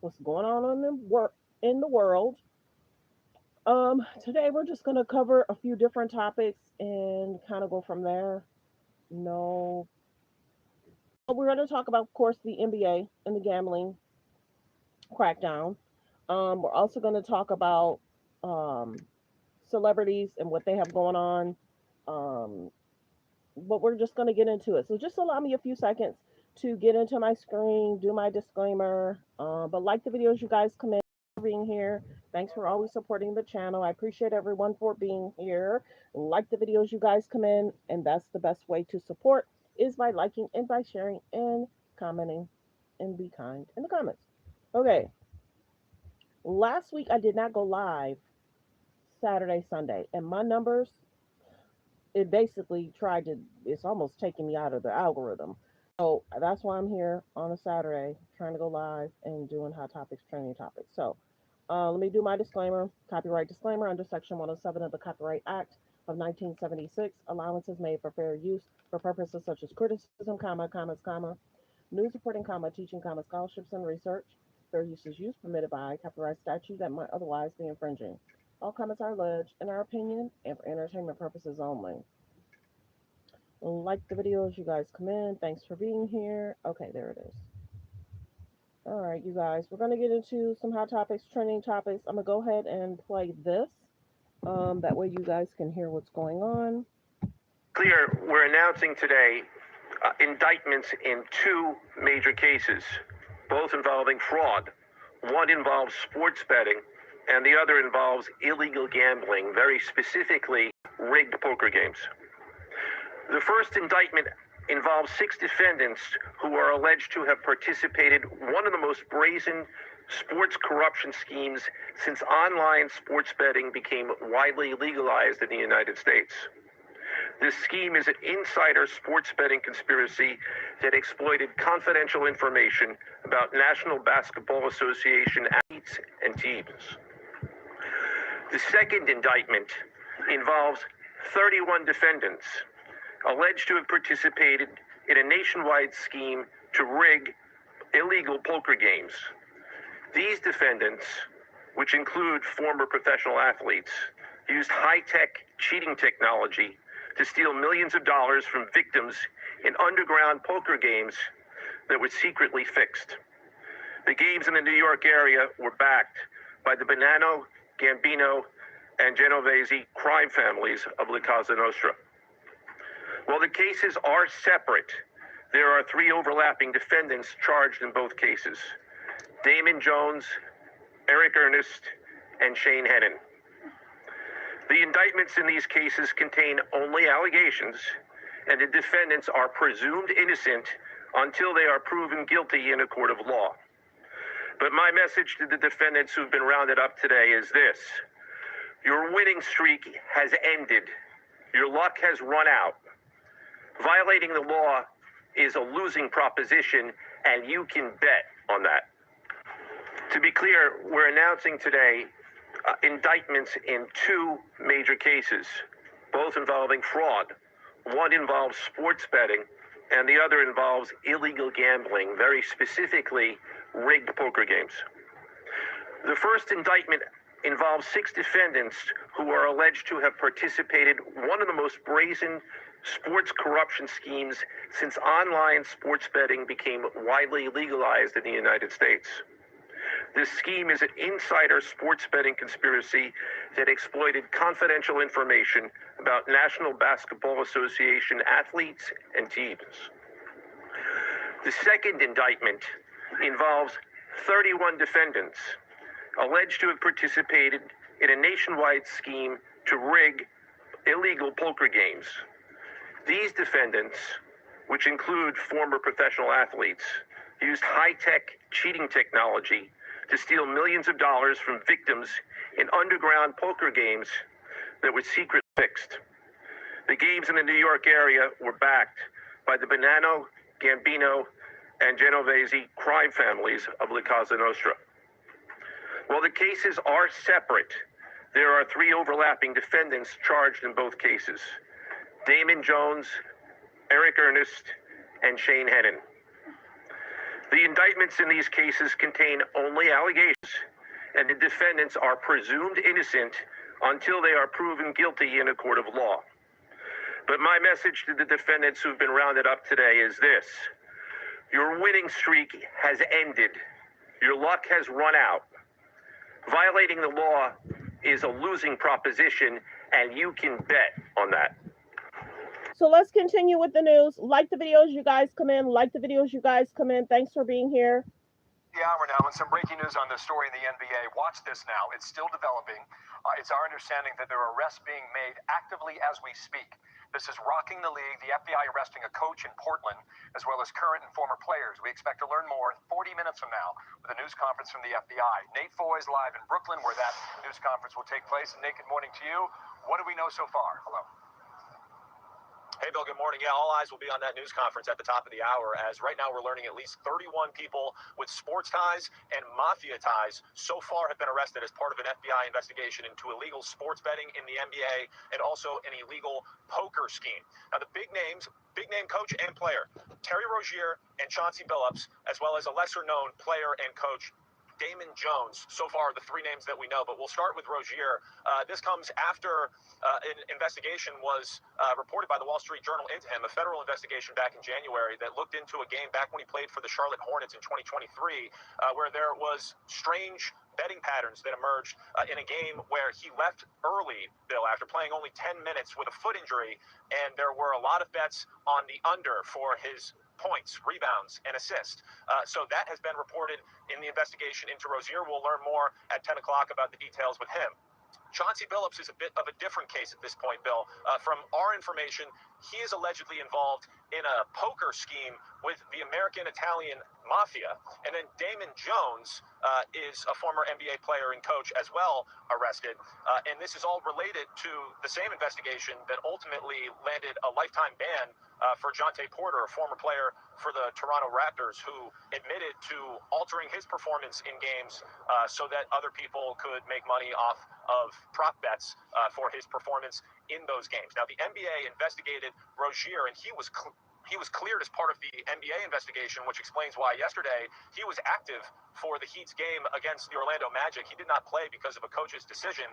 what's going on in the world. Today we're just going to cover a few different topics and kind of go from there. No, we're going to talk about, of course, the NBA and the gambling crackdown. We're also going to talk about um, celebrities and what they have going on. Um, but we're just going to get into it. So just allow me a few seconds to get into my screen, do my disclaimer. But like the videos, you guys come in for being here. Thanks for always supporting the channel. I appreciate everyone for being here. Like the videos, you guys come in, and that's the best way to support is by liking and by sharing and commenting and be kind in the comments. Okay, last week I did not go live Saturday, Sunday, and my numbers, it basically tried to, it's almost taking me out of the algorithm. So that's why I'm here on a Saturday trying to go live and doing hot topics, training topics. So let me do my disclaimer. Copyright disclaimer under Section 107 of the Copyright Act of 1976. Allowance is made for fair use for purposes such as criticism, news reporting, teaching, scholarships, and research. Fair use is used permitted by copyright statute that might otherwise be infringing. All comments are alleged in our opinion and for entertainment purposes only. Like the videos, you guys come in. Thanks for being here. Okay, there it is. All right, you guys, we're going to get into some hot topics, trending topics. I'm going to go ahead and play this. That way you guys can hear what's going on. Clear, we're announcing today indictments in two major cases, both involving fraud. One involves sports betting, and the other involves illegal gambling, very specifically rigged poker games. The first indictment involves 6 defendants who are alleged to have participated in one of the most brazen sports corruption schemes since online sports betting became widely legalized in the United States. This scheme is an insider sports betting conspiracy that exploited confidential information about National Basketball Association athletes and teams. The second indictment involves 31 defendants alleged to have participated in a nationwide scheme to rig illegal poker games. These defendants, which include former professional athletes, used high-tech cheating technology to steal millions of dollars from victims in underground poker games that were secretly fixed. The games in the New York area were backed by the Bonanno, Gambino, and Genovese crime families of La Cosa Nostra. While the cases are separate, there are 3 overlapping defendants charged in both cases: Damon Jones, Eric Ernest, and Shane Hennon. The indictments in these cases contain only allegations, and the defendants are presumed innocent until they are proven guilty in a court of law. But my message to the defendants who've been rounded up today is this: your winning streak has ended. Your luck has run out. Violating the law is a losing proposition, and you can bet on that. To be clear, we're announcing today indictments in 2 major cases, both involving fraud. One involves sports betting, and the other involves illegal gambling, very specifically rigged poker games. The first indictment involves 6 defendants who are alleged to have participated in one of the most brazen sports corruption schemes since online sports betting became widely legalized in the United States. This scheme is an insider sports betting conspiracy that exploited confidential information about National Basketball Association athletes and teams. The second indictment involves 31 defendants alleged to have participated in a nationwide scheme to rig illegal poker games. These defendants, which include former professional athletes, used high-tech cheating technology to steal millions of dollars from victims in underground poker games that were secretly fixed. The games in the New York area were backed by the Bonanno, Gambino, and Genovese crime families of La Cosa Nostra. While the cases are separate, there are 3 overlapping defendants charged in both cases: Damon Jones, Eric Ernest, and Shane Hennon. The indictments in these cases contain only allegations, and the defendants are presumed innocent until they are proven guilty in a court of law. But my message to the defendants who've been rounded up today is this: your winning streak has ended. Your luck has run out. Violating the law is a losing proposition, and you can bet on that. So let's continue with the news. Like the videos, you guys come in. Like the videos, you guys come in. Thanks for being here. The hour now, and some breaking news on the story in the NBA. Watch this now. It's still developing. It's our understanding that there are arrests being made actively as we speak. This is rocking the league. The FBI arresting a coach in Portland, as well as current and former players. We expect to learn more 40 minutes from now with a news conference from the FBI. Nate Foy is live in Brooklyn, where that news conference will take place. And Nate, good morning to you. What do we know so far? Hello. Hey, Bill, good morning. Yeah, all eyes will be on that news conference at the top of the hour, as right now we're learning at least 31 people with sports ties and mafia ties so far have been arrested as part of an FBI investigation into illegal sports betting in the NBA and also an illegal poker scheme. Now, the big name coach and player, Terry Rozier and Chauncey Billups, as well as a lesser-known player and coach, Damon Jones, so far the three names that we know, but we'll start with Rozier. This comes after an investigation was reported by the Wall Street Journal into him, a federal investigation back in January that looked into a game back when he played for the Charlotte Hornets in 2023, where there was strange betting patterns that emerged in a game where he left early, Bill, after playing only 10 minutes with a foot injury, and there were a lot of bets on the under for his points, rebounds, and assists. So that has been reported in the investigation into Rozier. We'll learn more at 10 o'clock about the details with him. Chauncey Billups is a bit of a different case at this point, Bill. From our information, he is allegedly involved in a poker scheme with the American-Italian Mafia. And then Damon Jones is a former NBA player and coach as well, arrested. And this is all related to the same investigation that ultimately landed a lifetime ban for Jontay Porter, a former player for the Toronto Raptors, who admitted to altering his performance in games so that other people could make money off of prop bets for his performance in those games. Now, the NBA investigated Rozier, and he was cleared as part of the NBA investigation, which explains why yesterday he was active for the Heat's game against the Orlando Magic. He did not play because of a coach's decision,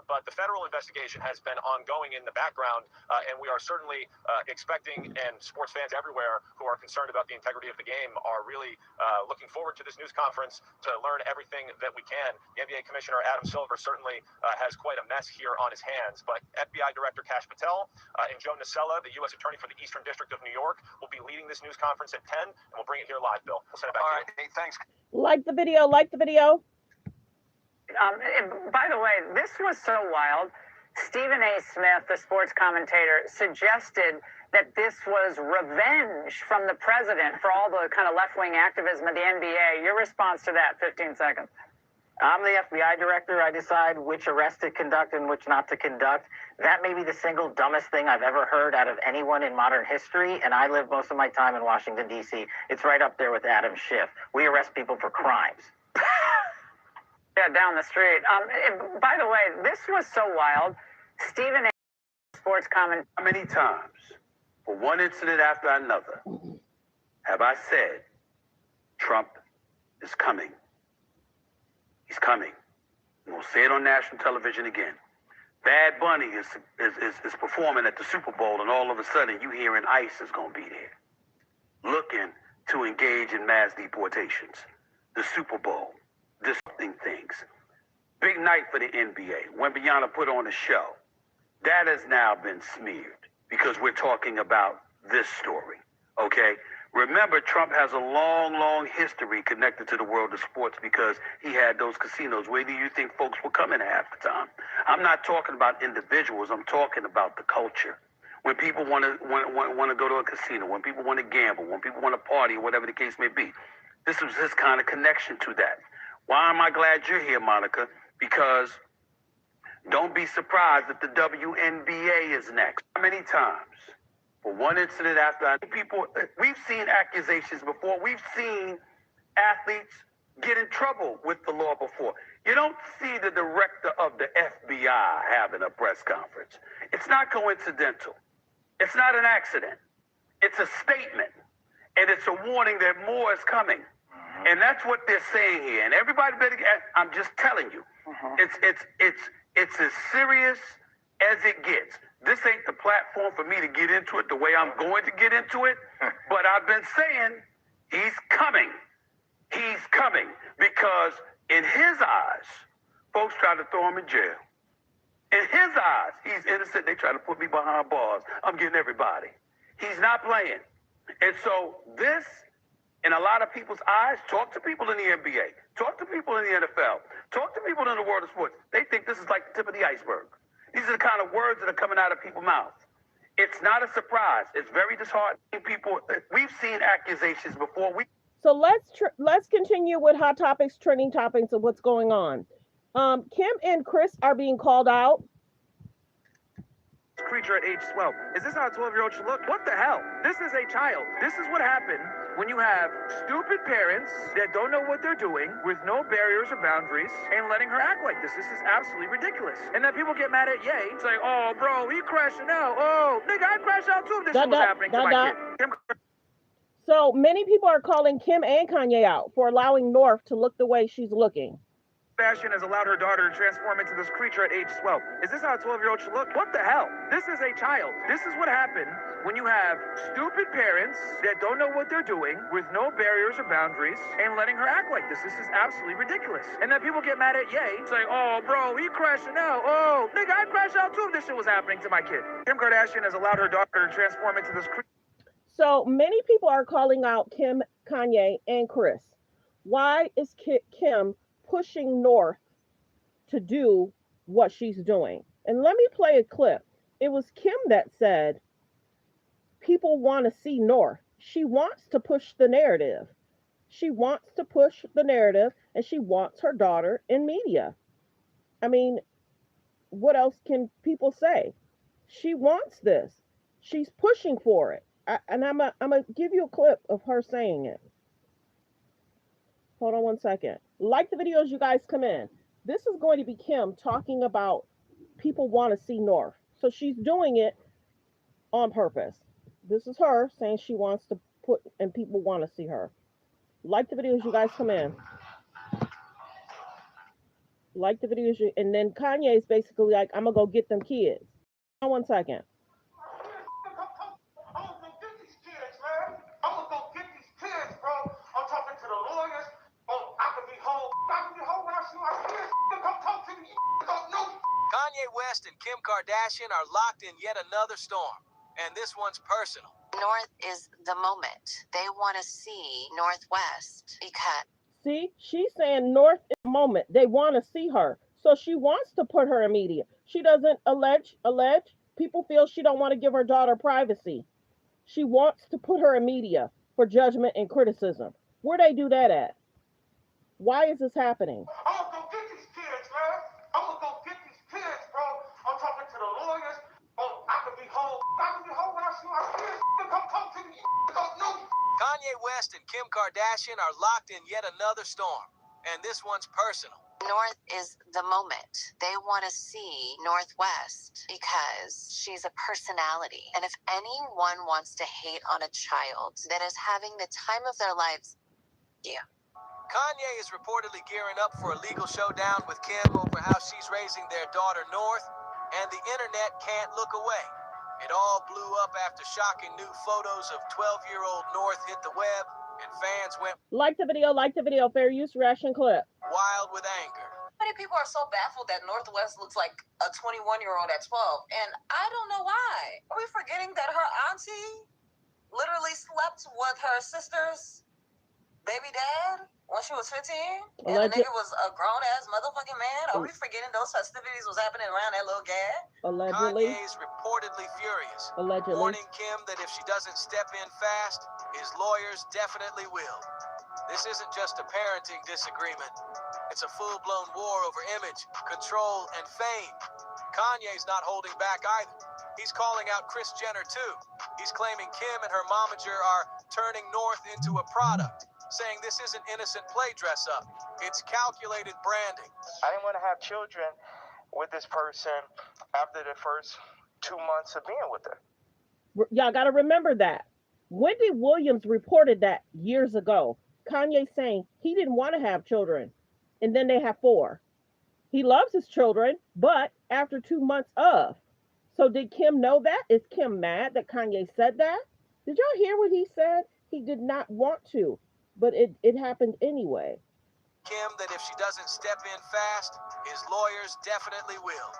but the federal investigation has been ongoing in the background, and we are certainly expecting, and sports fans everywhere who are concerned about the integrity of the game are really looking forward to this news conference to learn everything that we can. The NBA Commissioner Adam Silver certainly has quite a mess here on his hands, but FBI Director Kash Patel and Joe Nocella, the U.S. Attorney for the Eastern District of New York, will be leading this news conference at 10, and we'll bring it here live, Bill. We'll send it back to you. All right, Nate, thanks. Like the video, like the video. By the way, this was so wild. Stephen A. Smith, the sports commentator, suggested that this was revenge from the president for all the kind of left-wing activism of the NBA. Your response to that, 15 seconds. I'm the FBI director. I decide which arrests to conduct and which not to conduct. That may be the single dumbest thing I've ever heard out of anyone in modern history, and I live most of my time in Washington, D.C. It's right up there with Adam Schiff. We arrest people for crimes. Yeah, down the street. By the way, this was so wild. Stephen A. sports comment. How many times, for one incident after another, have I said, Trump is coming? He's coming. We'll say it on national television again. Bad Bunny is performing at the Super Bowl, and all of a sudden you hearing ICE is going to be there, looking to engage in mass deportations. The Super Bowl, disrupting things. Big night for the NBA. Wembanyama put on a show. That has now been smeared because we're talking about this story, okay? Remember, Trump has a long, long history connected to the world of sports because he had those casinos. Where do you think folks were coming half the time? I'm not talking about individuals. I'm talking about the culture. When people want to go to a casino, when people want to gamble, when people want to party, or whatever the case may be. This was his kind of connection to that. Why am I glad you're here, Monica? Because don't be surprised if the WNBA is next. How many times? For one incident after people, we've seen accusations before. We've seen athletes get in trouble with the law before. You don't see the director of the FBI having a press conference. It's not coincidental. It's not an accident. It's a statement. And it's a warning that more is coming. And that's what they're saying here. And everybody better get, I'm just telling you, it's as serious as it gets. This ain't the platform for me to get into it the way I'm going to get into it. But I've been saying he's coming. He's coming because in his eyes, folks try to throw him in jail. In his eyes, he's innocent. They try to put me behind bars. I'm getting everybody. He's not playing. And so this, in a lot of people's eyes, talk to people in the NBA, talk to people in the NFL, talk to people in the world of sports. They think this is like the tip of the iceberg. These are the kind of words that are coming out of people's mouths. It's not a surprise. It's very disheartening. People, we've seen accusations before. So let's continue with hot topics, trending topics of what's going on. Kim and Chris are being called out. Creature at age 12. Is this how a 12-year-old should look? What the hell? This is a child. This is what happened when you have stupid parents that don't know what they're doing with no barriers or boundaries and letting her act like this. This is absolutely ridiculous. And then people get mad at Ye, saying, oh, bro, he crashing out. Oh, nigga, I'd crash out too if this shit was happening to my kid. So many people are calling Kim and Kanye out for allowing North to look the way she's looking. Kardashian has allowed her daughter to transform into this creature at age 12. Is this how a 12-year-old should look? What the hell? This is a child. This is what happened when you have stupid parents that don't know what they're doing with no barriers or boundaries and letting her act like this. This is absolutely ridiculous. And then people get mad at Ye, saying, oh, bro, he crashing out. Oh, nigga, I'd crash out too if this shit was happening to my kid. Kim Kardashian has allowed her daughter to transform into this creature. So many people are calling out Kim, Kanye, and Chris. Why is Kim pushing North to do what she's doing? And let me play a clip. It was Kim that said, people want to see North. She wants to push the narrative. She wants to push the narrative, and she wants her daughter in media. I mean, what else can people say? She wants this. She's pushing for it. And I'm gonna give you a clip of her saying it. Hold on one second. Like the videos you guys come in. This is going to be Kim talking about people want to see North. So she's doing it on purpose. This is her saying she wants to put, and people want to see her. Like the videos you guys come in. Like the videos, and then Kanye is basically like, I'm going to go get them kids. Hold on one second. Kanye West and Kim Kardashian are locked in yet another storm, and this one's personal. North is the moment. They want to see Northwest because... See, she's saying North is the moment. They want to see her. So she wants to put her in media. She doesn't allege. People feel she don't want to give her daughter privacy. She wants to put her in media for judgment and criticism. Where they do that at? Why is this happening? I'm gonna go get these kids, man. I'm gonna go get these kids, bro. I'm talking to the lawyers. Oh, I could be home. I could be home when I see my kids. Come to me. No. Kanye West and Kim Kardashian are locked in yet another storm, and this one's personal. North is the moment. They want to see Northwest because she's a personality. And if anyone wants to hate on a child that is having the time of their lives, yeah. Kanye is reportedly gearing up for a legal showdown with Kim over how she's raising their daughter North, and the internet can't look away. It all blew up after shocking new photos of 12-year-old North hit the web, and fans went like the video, fair use reaction clip. Wild with anger. Many people are so baffled that Northwest looks like a 21-year-old at 12, and I don't know why. Are we forgetting that her auntie literally slept with her sister's baby dad when she was 15? And the nigga was a grown-ass motherfucking man? Are we forgetting those festivities was happening around that little gag? Allegedly. Kanye's reportedly furious. Allegedly. Warning Kim that if she doesn't step in fast, his lawyers definitely will. This isn't just a parenting disagreement. It's a full-blown war over image, control, and fame. Kanye's not holding back either. He's calling out Kris Jenner, too. He's claiming Kim and her momager are turning North into a product, saying this isn't innocent play dress-up. It's calculated branding. I didn't want to have children with this person after the first 2 months of being with her. Y'all got to remember that. Wendy Williams reported that years ago. Kanye saying he didn't want to have children, and then they have 4. He loves his children, but after 2 months of. So did Kim know that? Is Kim mad that Kanye said that? Did y'all hear what he said? He did not want to, but it happened anyway. Kim that if she doesn't step in fast, his lawyers definitely will.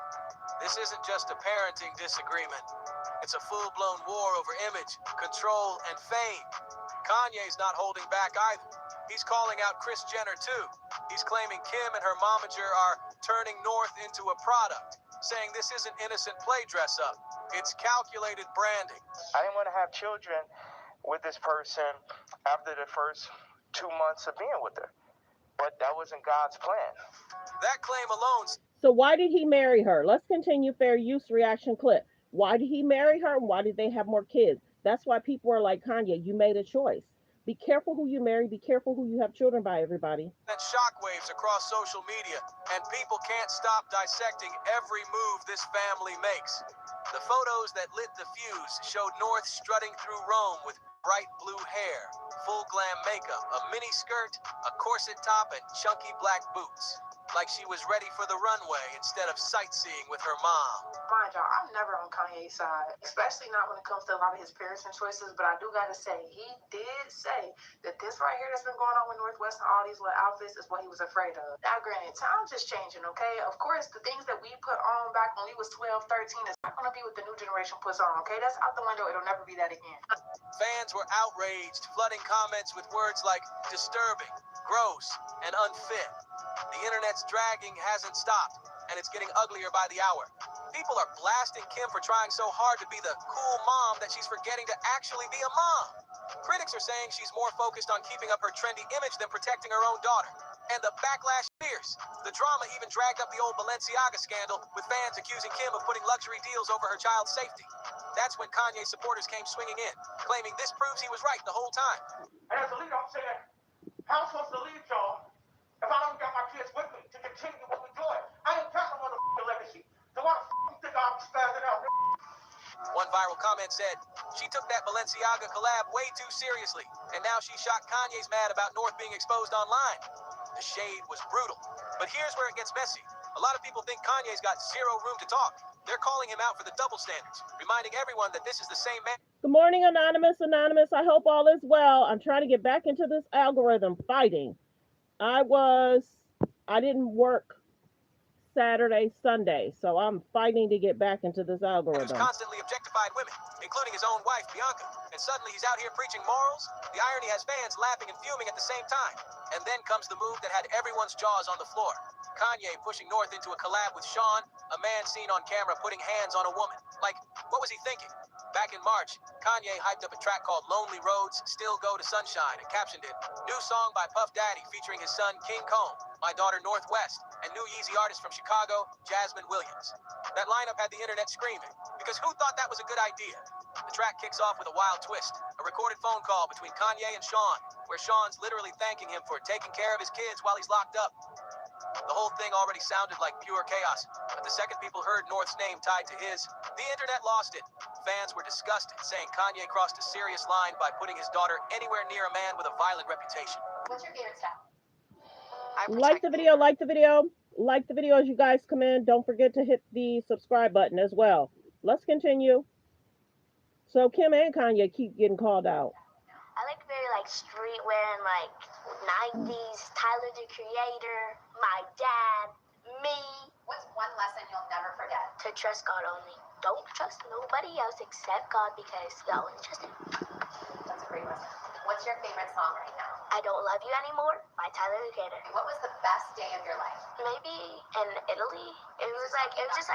This isn't just a parenting disagreement. It's a full-blown war over image, control, and fame. Kanye's not holding back either. He's calling out Kris Jenner too. He's claiming Kim and her momager are turning North into a product, saying this isn't innocent play dress-up. It's calculated branding. I didn't want to have children with this person after the first 2 months of being with her. But that wasn't God's plan. That claim alone. So why did he marry her? Let's continue fair use reaction clip. Why did he marry her? Why did they have more kids? That's why people are like, Kanye, you made a choice. Be careful who you marry. Be careful who you have children by, everybody. And shockwaves across social media, and people can't stop dissecting every move this family makes. The photos that lit the fuse showed North strutting through Rome with bright blue hair, full glam makeup, a mini skirt, a corset top, and chunky black boots. Like she was ready for the runway instead of sightseeing with her mom. Mind y'all, I'm never on Kanye's side, especially not when it comes to a lot of his parenting choices, but I do gotta say, he did say that this right here that's been going on with North West and all these little outfits is what he was afraid of. Now, granted, time's just changing, okay? Of course, the things that we put on back when we was 12, 13 is not gonna be what the new generation puts on, okay? That's out the window. It'll never be that again. Fans were outraged, flooding comments with words like disturbing, gross, and unfit. The internet's dragging hasn't stopped, and it's getting uglier by the hour. People are blasting Kim for trying so hard to be the cool mom that she's forgetting to actually be a mom. Critics are saying she's more focused on keeping up her trendy image than protecting her own daughter. And the backlash is fierce. The drama even dragged up the old Balenciaga scandal, with fans accusing Kim of putting luxury deals over her child's safety. That's when Kanye supporters came swinging in, claiming this proves he was right the whole time. And as a leader, I'm saying, how am I supposed to lead y'all if I don't got my kids with me to continue what we're doing? I ain't got no motherfucking legacy. So why the f*** you think I'm spazzing out? One viral comment said, she took that Balenciaga collab way too seriously, and now she's shocked Kanye's mad about North being exposed online. The shade was brutal. But here's where it gets messy. A lot of people think Kanye's got zero room to talk. They're calling him out for the double standards, reminding everyone that this is the same man. Good morning, Anonymous. Anonymous, I hope all is well. I'm trying to get back into this algorithm fighting. I didn't work Saturday, Sunday, so I'm fighting to get back into this algorithm. Who's constantly objectified women, including his own wife, Bianca. And suddenly he's out here preaching morals. The irony has fans laughing and fuming at the same time. And then comes the move that had everyone's jaws on the floor. Kanye pushing North into a collab with Sean, a man seen on camera putting hands on a woman. Like, what was he thinking? Back in March, Kanye hyped up a track called Lonely Roads, Still Go to Sunshine, and captioned it, new song by Puff Daddy featuring his son King Comb, my daughter Northwest, and new Yeezy artist from Chicago, Jasmine Williams. That lineup had the internet screaming, because who thought that was a good idea? The track kicks off with a wild twist, a recorded phone call between Kanye and Sean, where Sean's literally thanking him for taking care of his kids while he's locked up. The whole thing already sounded like pure chaos, but the second people heard North's name tied to his, the internet lost it. Fans were disgusted, saying Kanye crossed a serious line by putting his daughter anywhere near a man with a violent reputation. What's your favorite style? Like the video, like the video, like the video as you guys come in. Don't forget to hit the subscribe button as well. Let's continue. So Kim and Kanye keep getting called out. I like very streetwear and 90s, Tyler the Creator, my dad, me. What's one lesson you'll never forget? To trust God only. Don't trust nobody else except God because y'all only trust him. That's a great lesson. What's your favorite song right now? I Don't Love You Anymore by Tyler the Creator. What was the best day of your life? Maybe in Italy. It was just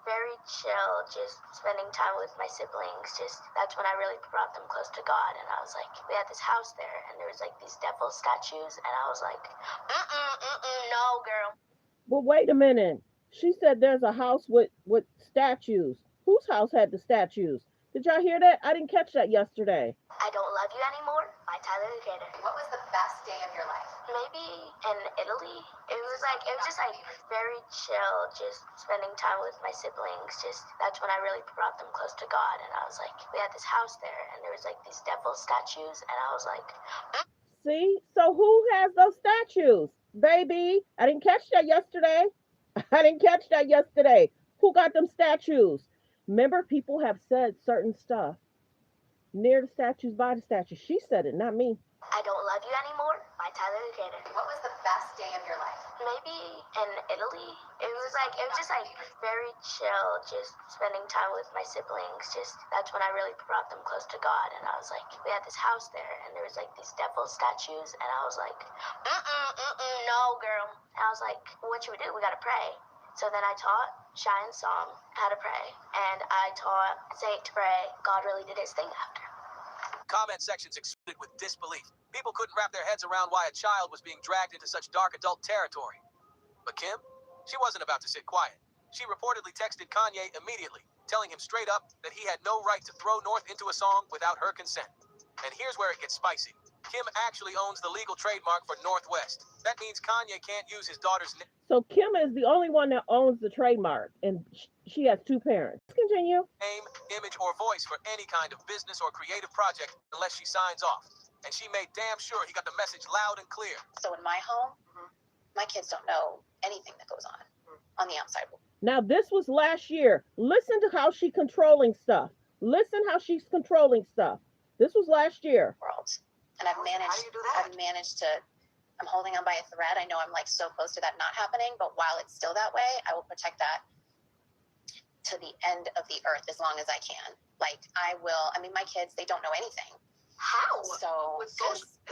very chill, just spending time with my siblings. That's when I really brought them close to God. And I was like, we had this house there and there was these devil statues and I was like, no, girl. Well, wait a minute. She said there's a house with statues. Whose house had the statues? Did y'all hear that? I didn't catch that yesterday. I Don't Love You Anymore by Tyler the Creator. What was the best day of your life? Maybe in Italy. It was just very chill, just spending time with my siblings. That's when I really brought them close to God. And I was like, we had this house there and there was these devil statues and I was like, See? So who has those statues? Baby, I didn't catch that yesterday. I didn't catch that yesterday. Who got them statues? Remember, people have said certain stuff near the statues, by the statues. She said it, not me. I Don't Love You Anymore by Tyler, the Creator. What was the best day of your life? Maybe in Italy. It was just like very chill, just spending time with my siblings. Just that's when I really brought them close to God. And I was like, we had this house there, and there was like these devil statues, and I was like, no, girl. And I was like, what should we do? We gotta pray. So then I taught Shy and Song how to pray, and I taught Saint to pray. God really did his thing after. Comment sections exploded with disbelief. People couldn't wrap their heads around why a child was being dragged into such dark adult territory. But Kim, she wasn't about to sit quiet. She reportedly texted Kanye immediately, telling him straight up that he had no right to throw North into a song without her consent. And here's where it gets spicy. Kim actually owns the legal trademark for North West. That means Kanye can't use his daughter's name. So Kim is the only one that owns the trademark, and she has two parents. Continue. Name, image, or voice for any kind of business or creative project unless she signs off. And she made damn sure he got the message loud and clear. So in my home, my kids don't know anything that goes on the outside world. Now, this was last year. Listen to how she's controlling stuff. Listen how she's controlling stuff. This was last year. And I've managed to, I'm holding on by a thread. I know I'm like so close to that not happening, but while it's still that way, I will protect that to the end of the earth as long as I can. Like I mean, my kids, they don't know anything. How? So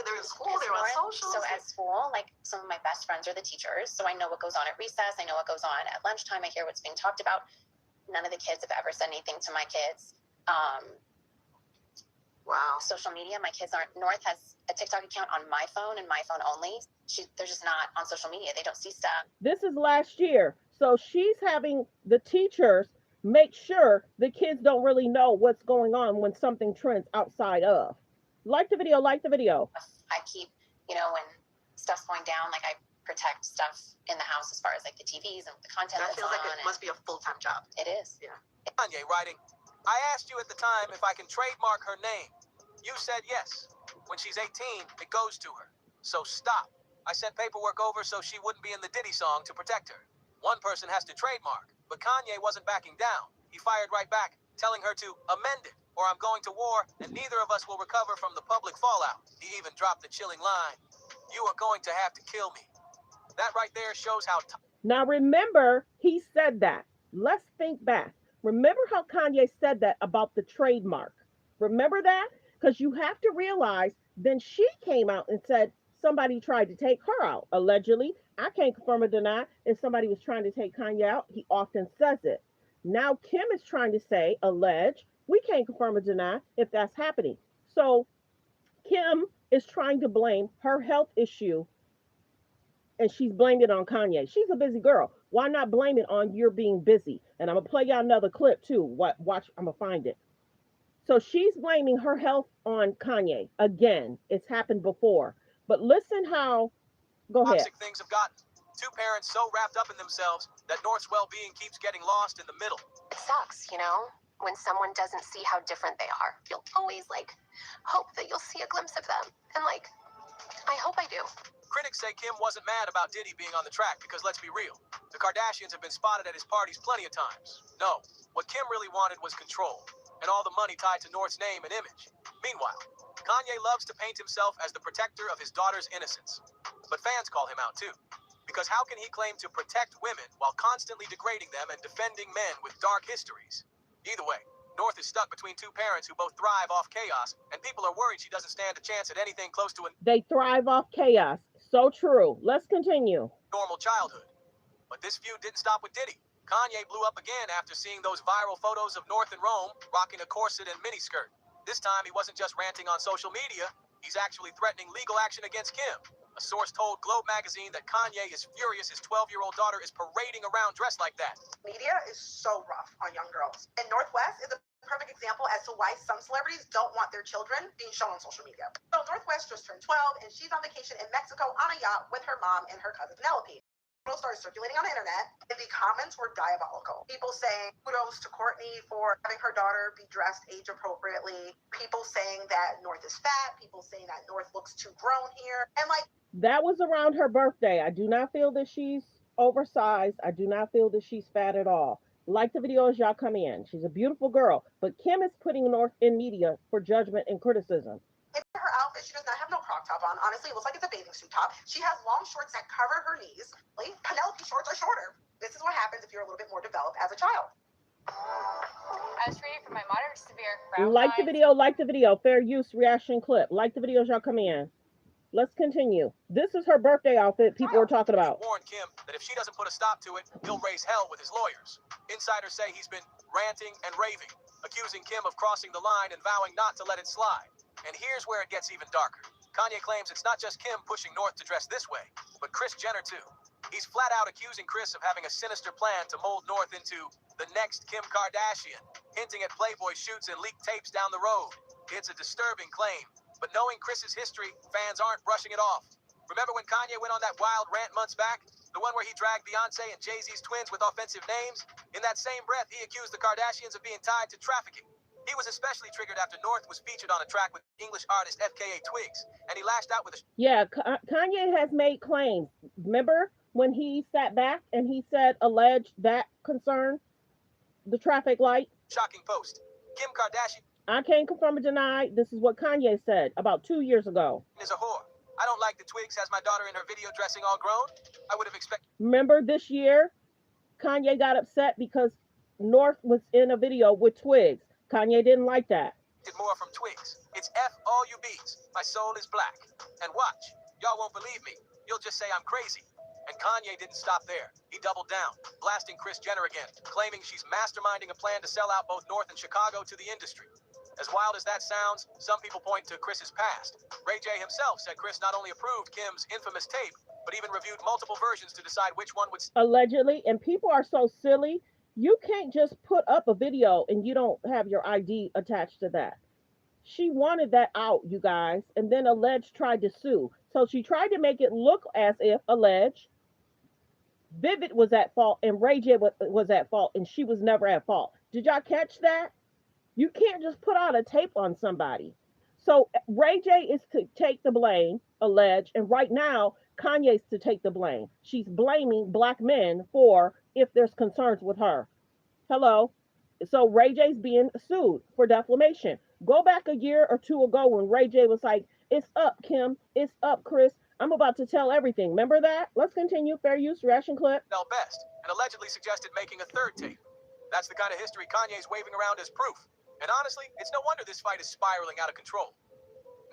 they're in school, they're on social. So at school, like some of my best friends are the teachers. So I know what goes on at recess. I know what goes on at lunchtime. I hear what's being talked about. None of the kids have ever said anything to my kids. Wow. Social media, my kids aren't. North has a TikTok account on my phone and my phone only. They're just not on social media. They don't see stuff. This is last year. So she's having the teachers make sure the kids don't really know what's going on when something trends outside of. Like the video, like the video. I keep, when stuff's going down, like I protect stuff in the house as far as like the TVs and the content That that's feels on. like it must be a full-time job. It is. Yeah. Kanye writing, I asked you at the time if I can trademark her name. You said yes. When she's 18, it goes to her. So stop. I sent paperwork over so she wouldn't be in the Diddy song to protect her. One person has to trademark, but Kanye wasn't backing down. He fired right back, telling her to amend it, or I'm going to war, and neither of us will recover from the public fallout. He even dropped the chilling line, you are going to have to kill me. That right there shows how... Now remember, he said that. Let's think back. Remember how Kanye said that about the trademark. Remember that? Because you have to realize, then she came out and said somebody tried to take her out, allegedly. I can't confirm or deny if somebody was trying to take Kanye out. He often says it. Now Kim is trying to say, allege, we can't confirm or deny if that's happening. So Kim is trying to blame her health issue, and she's blamed it on Kanye. She's a busy girl. Why not blame it on you're being busy? And I'm going to play y'all another clip too. Watch, I'm going to find it. So she's blaming her health on Kanye. Again, it's happened before. But listen how, go ahead. Toxic things have gotten. Two parents so wrapped up in themselves that North's well-being keeps getting lost in the middle. It sucks, when someone doesn't see how different they are. You'll always hope that you'll see a glimpse of them. And I hope I do. Critics say Kim wasn't mad about Diddy being on the track because let's be real, the Kardashians have been spotted at his parties plenty of times. No, what Kim really wanted was control and all the money tied to North's name and image. Meanwhile, Kanye loves to paint himself as the protector of his daughter's innocence. But fans call him out too. Because how can he claim to protect women while constantly degrading them and defending men with dark histories? Either way, North is stuck between two parents who both thrive off chaos, and people are worried she doesn't stand a chance at anything close to a... They thrive off chaos. So true. Let's continue. ...normal childhood. But this feud didn't stop with Diddy. Kanye blew up again after seeing those viral photos of North in Rome rocking a corset and miniskirt. This time, he wasn't just ranting on social media. He's actually threatening legal action against Kim. A source told Globe magazine that Kanye is furious his 12-year-old daughter is parading around dressed like that. Media is so rough on young girls. And North West is a perfect example as to why some celebrities don't want their children being shown on social media. So North West just turned 12, and she's on vacation in Mexico on a yacht with her mom and her cousin Penelope. started circulating on the internet, and the comments were diabolical. People saying kudos to Courtney for having her daughter be dressed age appropriately. People saying that North is fat. People saying that North looks too grown here. And like, that was around her birthday. I do not feel that she's oversized. I do not feel that she's fat at all. Like the video as y'all come in. She's a beautiful girl, but Kim is putting North in media for judgment and criticism. in her outfit, she does not have no crop top on. Honestly, it looks like it's a bathing suit top. She has long shorts that cover her knees. Like, Penelope shorts are shorter. This is what happens if you're a little bit more developed as a child. I was treated for my moderate to severe Like the video, like the video. Fair use reaction clip. Like the videos y'all come in. Let's continue. This is her birthday outfit people are talking about. Warned Kim that if she doesn't put a stop to it, he'll raise hell with his lawyers. Insiders say he's been ranting and raving, accusing Kim of crossing the line and vowing not to let it slide. And here's where it gets even darker. Kanye claims it's not just Kim pushing North to dress this way, but Kris Jenner too. He's flat out accusing Kris of having a sinister plan to mold North into the next Kim Kardashian, hinting at Playboy shoots and leaked tapes down the road. It's a disturbing claim, but knowing Kris's history, fans aren't brushing it off. Remember when Kanye went on that wild rant months back? The one where he dragged Beyonce and Jay-Z's twins with offensive names? In that same breath, he accused the Kardashians of being tied to trafficking. He was especially triggered after North was featured on a track with English artist FKA Twigs, and he lashed out with a... Yeah, Kanye has made claims. Remember when he sat back and he said alleged that concern the traffic light? Shocking post. Kim Kardashian I can't confirm or deny. This is what Kanye said about 2 years ago. is a whore. I don't like the Twigs has my daughter in her video dressing all grown. I would have expected Remember this year, Kanye got upset because North was in a video with Twigs. Kanye didn't like that. more from Twigs. It's F all you bees. My soul is black. And watch. Y'all won't believe me. You'll just say I'm crazy. And Kanye didn't stop there. He doubled down, blasting Kris Jenner again, claiming she's masterminding a plan to sell out both North and Chicago to the industry. As wild as that sounds, some people point to Kris's past. Ray J himself said Kris not only approved Kim's infamous tape, but even reviewed multiple versions to decide which one would... Allegedly, and people are so silly, you can't just put up a video and you don't have your ID attached to that. She wanted that out, you guys, and then Alleged tried to sue. So she tried to make it look as if Alleged, Vivid was at fault, and Ray J was at fault, and she was never at fault. Did y'all catch that? You can't just put out a tape on somebody. So Ray J is to take the blame, Alleged, and right now, Kanye's to take the blame. She's blaming black men for if there's concerns with her. Hello? So Ray J's being sued for defamation. Go back a year or two ago when Ray J was like, it's up, Kim. It's up, Kris. I'm about to tell everything. Remember that? Let's continue. Fair use, reaction clip. Best, and allegedly suggested making a third tape. That's the kind of history Kanye's waving around as proof. And honestly, it's no wonder this fight is spiraling out of control.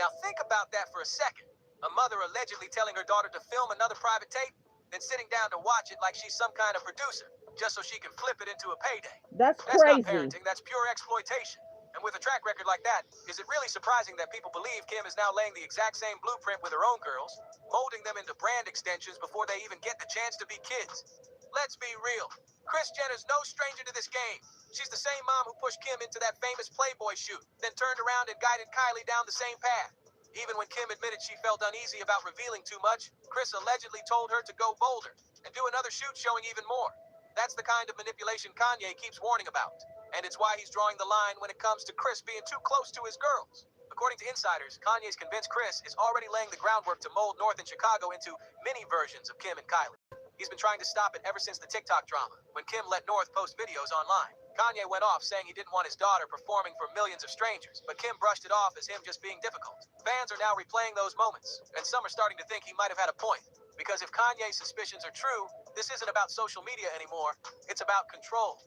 Now think about that for a second. A mother allegedly telling her daughter to film another private tape, then sitting down to watch it like she's some kind of producer, just so she can flip it into a payday. That's Not crazy. parenting, that's pure exploitation. And with a track record like that, is it really surprising that people believe Kim is now laying the exact same blueprint with her own girls, molding them into brand extensions before they even get the chance to be kids? Let's be real. Kris Jenner's no stranger to this game. She's the same mom who pushed Kim into that famous Playboy shoot, then turned around and guided Kylie down the same path. Even when Kim admitted she felt uneasy about revealing too much, Kris allegedly told her to go bolder and do another shoot showing even more. That's the kind of manipulation Kanye keeps warning about. And it's why he's drawing the line when it comes to Kris being too close to his girls. According to insiders, Kanye's convinced Kris is already laying the groundwork to mold North and Chicago into mini versions of Kim and Kylie. He's been trying to stop it ever since the TikTok drama, when Kim let North post videos online. Kanye went off saying he didn't want his daughter performing for millions of strangers, but Kim brushed it off as him just being difficult. Fans are now replaying those moments, and some are starting to think he might have had a point. Because if Kanye's suspicions are true, this isn't about social media anymore, it's about control.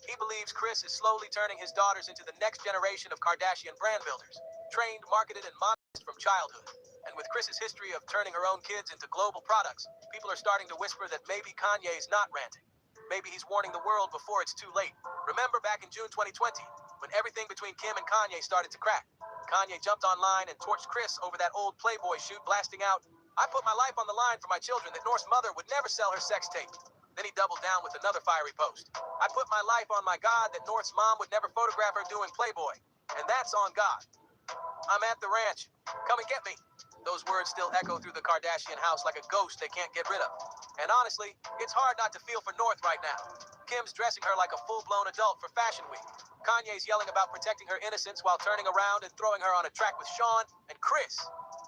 He believes Kris is slowly turning his daughters into the next generation of Kardashian brand builders, trained, marketed, and monetized from childhood. And with Kris's history of turning her own kids into global products, people are starting to whisper that maybe Kanye's not ranting. Maybe he's warning the world before it's too late. Remember back in June 2020, when everything between Kim and Kanye started to crack? Kanye jumped online and torched Kris over that old Playboy shoot, blasting out, "I put my life on the line for my children that North's mother would never sell her sex tape." Then he doubled down with another fiery post. "I put my life on my God that North's mom would never photograph her doing Playboy. And that's on God. I'm at the ranch. Come and get me." Those words still echo through the Kardashian house like a ghost they can't get rid of. And honestly, it's hard not to feel for North right now. Kim's dressing her like a full-blown adult for Fashion Week. Kanye's yelling about protecting her innocence while turning around and throwing her on a track with Sean and Chris.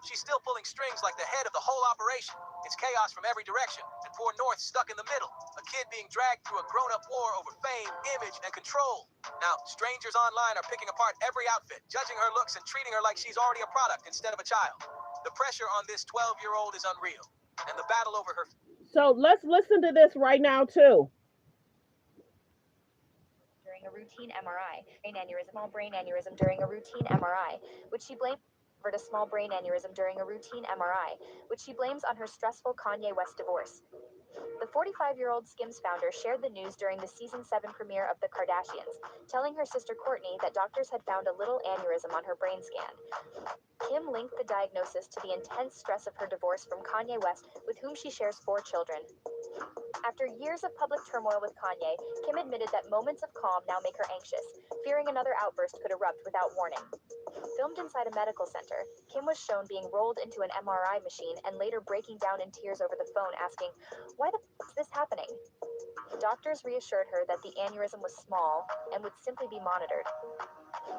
She's still pulling strings like the head of the whole operation. It's chaos from every direction, and poor North stuck in the middle. A kid being dragged through a grown-up war over fame, image, and control. Now, strangers online are picking apart every outfit, judging her looks and treating her like she's already a product instead of a child. The pressure on this 12-year-old is unreal, and the battle over her... So let's listen to this right now, too. During a routine MRI, small brain aneurysm during a routine MRI, which she blamed a small brain aneurysm during a routine MRI, which she blames on her stressful Kanye West divorce. The 45-year-old Skims founder shared the news during the season 7 premiere of The Kardashians, telling her sister Kourtney that doctors had found a little aneurysm on her brain scan. Kim linked the diagnosis to the intense stress of her divorce from Kanye West, with whom she shares 4 children. After years of public turmoil with Kanye, Kim admitted that moments of calm now make her anxious, fearing another outburst could erupt without warning. Filmed inside a medical center, Kim was shown being rolled into an MRI machine and later breaking down in tears over the phone, asking, "Why the f is this happening?" Doctors reassured her that the aneurysm was small and would simply be monitored.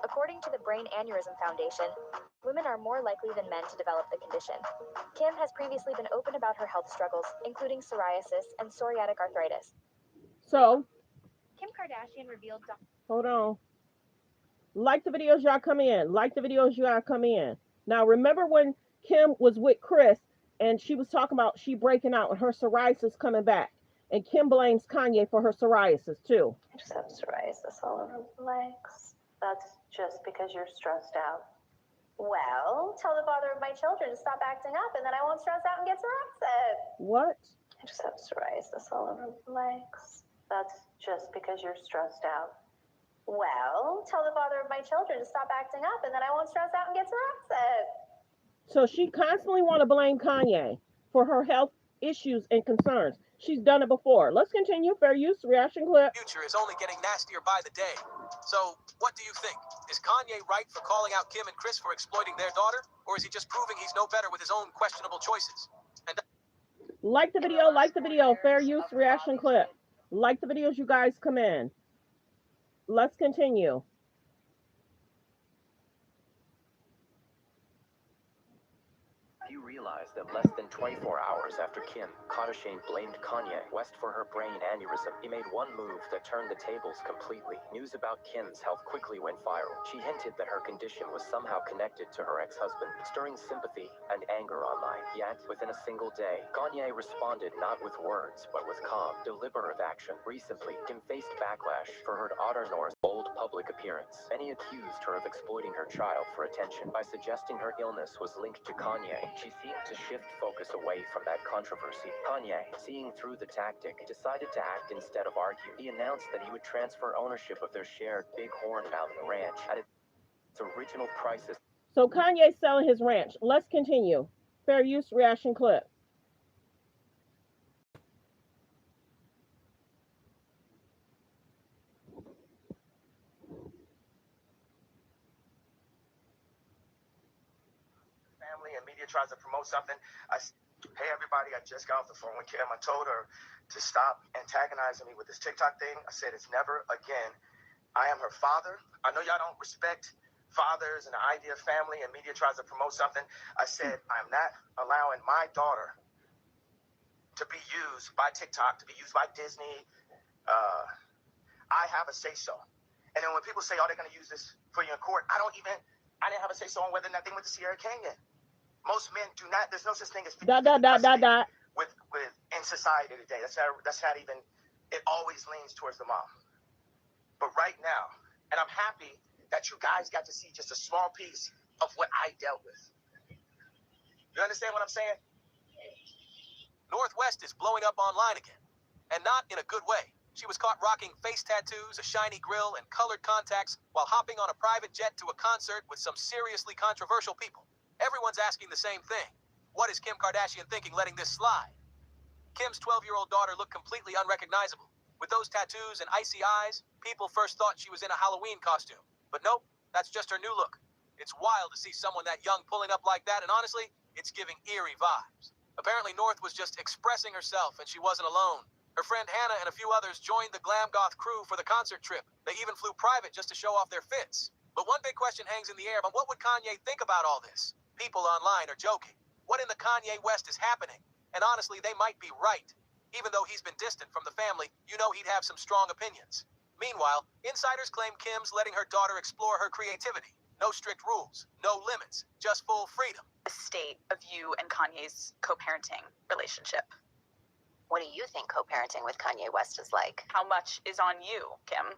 According to the Brain Aneurysm Foundation, women are more likely than men to develop the condition. Kim has previously been open about her health struggles, including psoriasis and psoriatic arthritis. So, Kim Kardashian revealed... Hold on. Like the videos, y'all come in. Like the videos, y'all come in. Now, remember when Kim was with Chris and she was talking about she breaking out and her psoriasis coming back. And Kim blames Kanye for her psoriasis, too. I just have psoriasis all over my legs. That's just because you're stressed out. Well, tell the father of my children to stop acting up, and then I won't stress out and get psoriasis. What? I just have psoriasis all over my legs. That's just because you're stressed out. Well, tell the father of my children to stop acting up, and then I won't stress out and get psoriasis. So she constantly want to blame Kanye for her health issues and concerns. She's done it before. Let's continue. Fair use reaction clip. Future is only getting nastier by the day. So, what do you think? Is Kanye right for calling out Kim and Chris for exploiting their daughter? Or is he just proving he's no better with his own questionable choices? And like the video, like the video. Fair use reaction clip. Like the videos, you guys come in. Let's continue. You realize that less than 24 hours after Kim Kardashian blamed Kanye West for her brain aneurysm, he made one move that turned the tables completely. News about Kim's health quickly went viral. She hinted that her condition was somehow connected to her ex-husband, stirring sympathy and anger online. Yet, within a single day, Kanye responded not with words, but with calm, deliberate action. Recently, Kim faced backlash for her daughter North's bold public appearance. Many accused her of exploiting her child for attention by suggesting her illness was linked to Kanye. She seemed to shift focus away from that controversy. Kanye, seeing through the tactic, decided to act instead of argue. He announced that he would transfer ownership of their shared Bighorn Mountain Ranch at its original prices. So Kanye's selling his ranch. Let's continue. Fair use reaction clip. And media tries to promote something. Hey everybody, I just got off the phone with Kim. I told her to stop antagonizing me with this TikTok thing. I said it's never again. I am her father. I know y'all don't respect fathers and the idea of family, and media tries to promote something. I said I'm not allowing my daughter to be used by TikTok, to be used by Disney. I have a say-so. And then when people say, oh, they're going to use this for you in court, I didn't have a say-so on whether or not they went to Sierra Canyon. Most men do not. There's no such thing as with in society today. That's not even. It always leans towards the mom. But right now, and I'm happy that you guys got to see just a small piece of what I dealt with. You understand what I'm saying? North West is blowing up online again, and not in a good way. She was caught rocking face tattoos, a shiny grill, and colored contacts while hopping on a private jet to a concert with some seriously controversial people. Everyone's asking the same thing. What is Kim Kardashian thinking letting this slide? Kim's 12-year-old daughter looked completely unrecognizable. With those tattoos and icy eyes, people first thought she was in a Halloween costume. But nope, that's just her new look. It's wild to see someone that young pulling up like that, and honestly, it's giving eerie vibes. Apparently, North was just expressing herself, and she wasn't alone. Her friend Hannah and a few others joined the Glam Goth crew for the concert trip. They even flew private just to show off their fits. But one big question hangs in the air about what would Kanye think about all this? People online are joking. What in the Kanye West is happening? And honestly, they might be right. Even though he's been distant from the family, you know he'd have some strong opinions. Meanwhile, insiders claim Kim's letting her daughter explore her creativity. No strict rules, no limits, just full freedom. The state of you and Kanye's co-parenting relationship. What do you think co-parenting with Kanye West is like? How much is on you, Kim?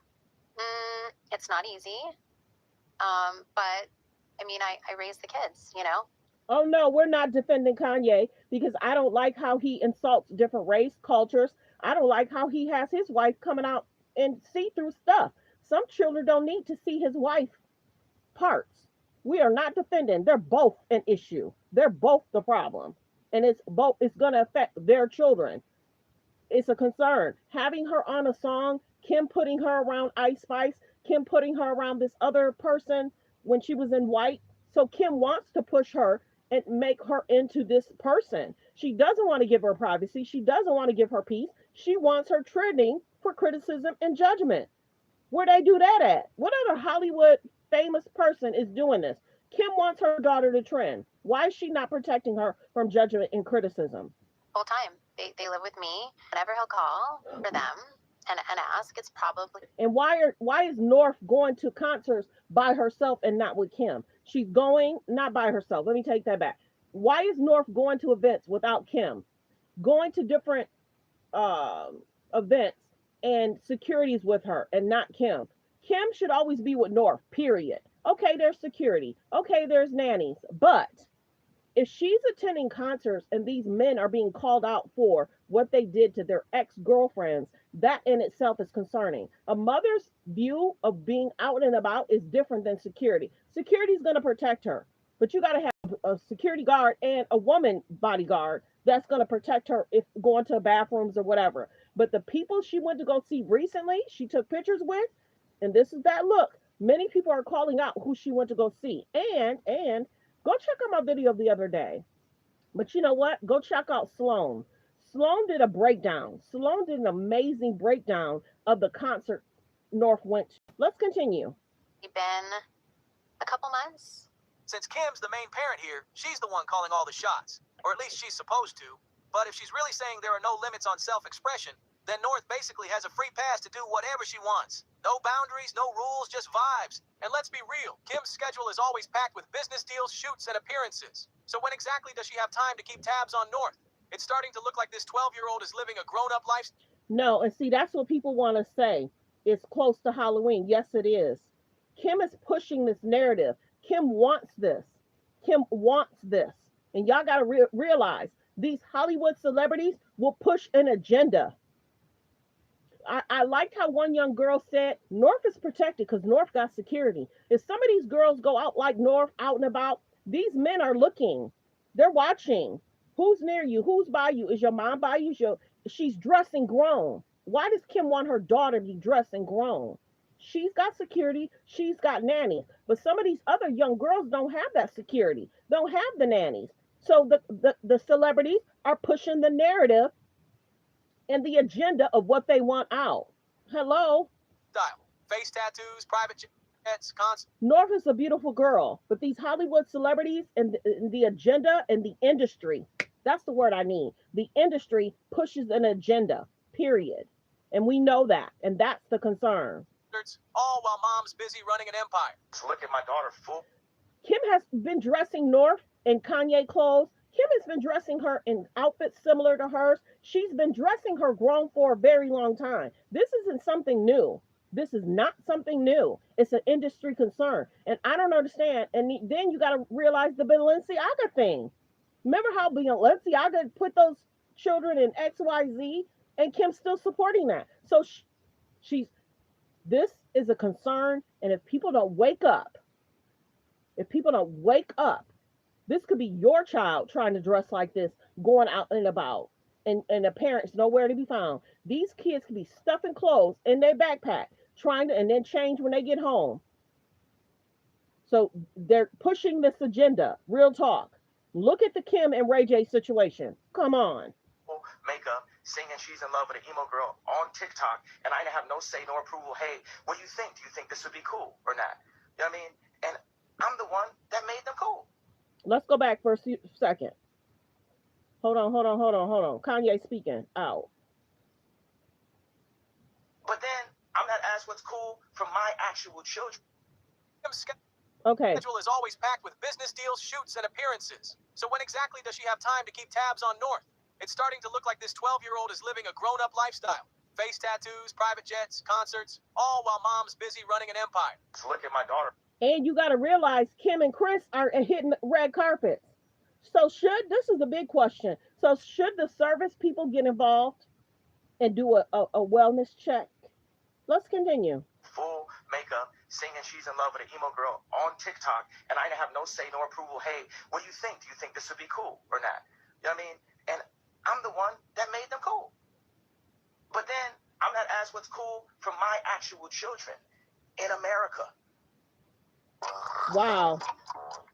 It's not easy. But I mean, I raised the kids, you know? Oh no, we're not defending Kanye because I don't like how he insults different race, cultures. I don't like how he has his wife coming out and see through stuff. Some children don't need to see his wife parts. We are not defending. They're both an issue. They're both the problem. And it's going to affect their children. It's a concern. Having her on a song, Kim putting her around Ice Spice, Kim putting her around this other person when she was in white. So Kim wants to push her and make her into this person. She doesn't want to give her privacy. She doesn't want to give her peace. She wants her trending for criticism and judgment. Where they do that at? What other Hollywood famous person is doing this? Kim wants her daughter to trend. Why is she not protecting her from judgment and criticism? Full time. They live with me. Whenever he'll call for them and ask, it's probably. And why is North going to concerts by herself and not with Kim? She's going not by herself. Let me take that back. Why is North going to events without Kim? Going to different events and securities with her and not Kim. Kim should always be with North, period. Okay, there's security. Okay, there's nannies. But if she's attending concerts and these men are being called out for what they did to their ex-girlfriends, that in itself is concerning. A mother's view of being out and about is different than security. Security is going to protect her, but you got to have a security guard and a woman bodyguard that's going to protect her if going to bathrooms or whatever. But the people she went to go see recently, she took pictures with, and this is that look. Many people are calling out who she went to go see. And go check out my video the other day. But you know what? Go check out Sloan. Sloan did a breakdown. Sloan did an amazing breakdown of the concert North went to. Let's continue. It's been a couple months. Since Kim's the main parent here, she's the one calling all the shots. Or at least she's supposed to. But if she's really saying there are no limits on self-expression, then North basically has a free pass to do whatever she wants. No boundaries, no rules, just vibes. And let's be real, Kim's schedule is always packed with business deals, shoots, and appearances. So when exactly does she have time to keep tabs on North? It's starting to look like this 12-year-old is living a grown-up life. No, and see, that's what people want to say. It's close to Halloween. Yes, it is. Kim is pushing this narrative. Kim wants this. Kim wants this. And y'all got to realize these Hollywood celebrities will push an agenda. I liked how one young girl said, North is protected because North got security. If some of these girls go out like North, out and about, these men are looking. They're watching. Who's near you? Who's by you? Is your mom by you? She's dressing grown. Why does Kim want her daughter to be dressing grown? She's got security. She's got nannies. But some of these other young girls don't have that security. Don't have the nannies. So the celebrities are pushing the narrative and the agenda of what they want out. Hello? Style. Face tattoos, private jets, concerts. North is a beautiful girl, but these Hollywood celebrities and the agenda and the industry, that's the word I need. The industry pushes an agenda, period. And we know that, and that's the concern. All while mom's busy running an empire. So look at my daughter full. Kim has been dressing North in Kanye clothes. Kim has been dressing her in outfits similar to hers. She's been dressing her grown for a very long time. This isn't something new. This is not something new. It's an industry concern. And I don't understand. And then you got to realize the Balenciaga thing. Remember how Balenciaga put those children in XYZ and Kim's still supporting that. So this is a concern. And if people don't wake up, this could be your child trying to dress like this, going out and about, and the parents nowhere to be found. These kids could be stuffing clothes in their backpack, and then change when they get home. So they're pushing this agenda, real talk. Look at the Kim and Ray J situation. Come on. Makeup, singing she's in love with an emo girl on TikTok, and I didn't have no say nor approval. Hey, what do you think? Do you think this would be cool or not? You know what I mean? And I'm the one that made them cool. Let's go back for a second. Hold on. Kanye speaking out. But then I'm not asked what's cool from my actual children. Okay. Schedule is always packed with business deals, shoots, and appearances. So when exactly does she have time to keep tabs on North? It's starting to look like this 12-year-old is living a grown-up lifestyle. Face tattoos, private jets, concerts, all while mom's busy running an empire. Just look at my daughter. And you got to realize Kim and Chris are hitting red carpets. So this is a big question. So should the service people get involved and do a wellness check? Let's continue. Full makeup, singing she's in love with an emo girl on TikTok, and I didn't have no say nor approval. Hey, what do you think? Do you think this would be cool or not? You know what I mean? And I'm the one that made them cool. But then I'm not asked what's cool from my actual children in America. Wow.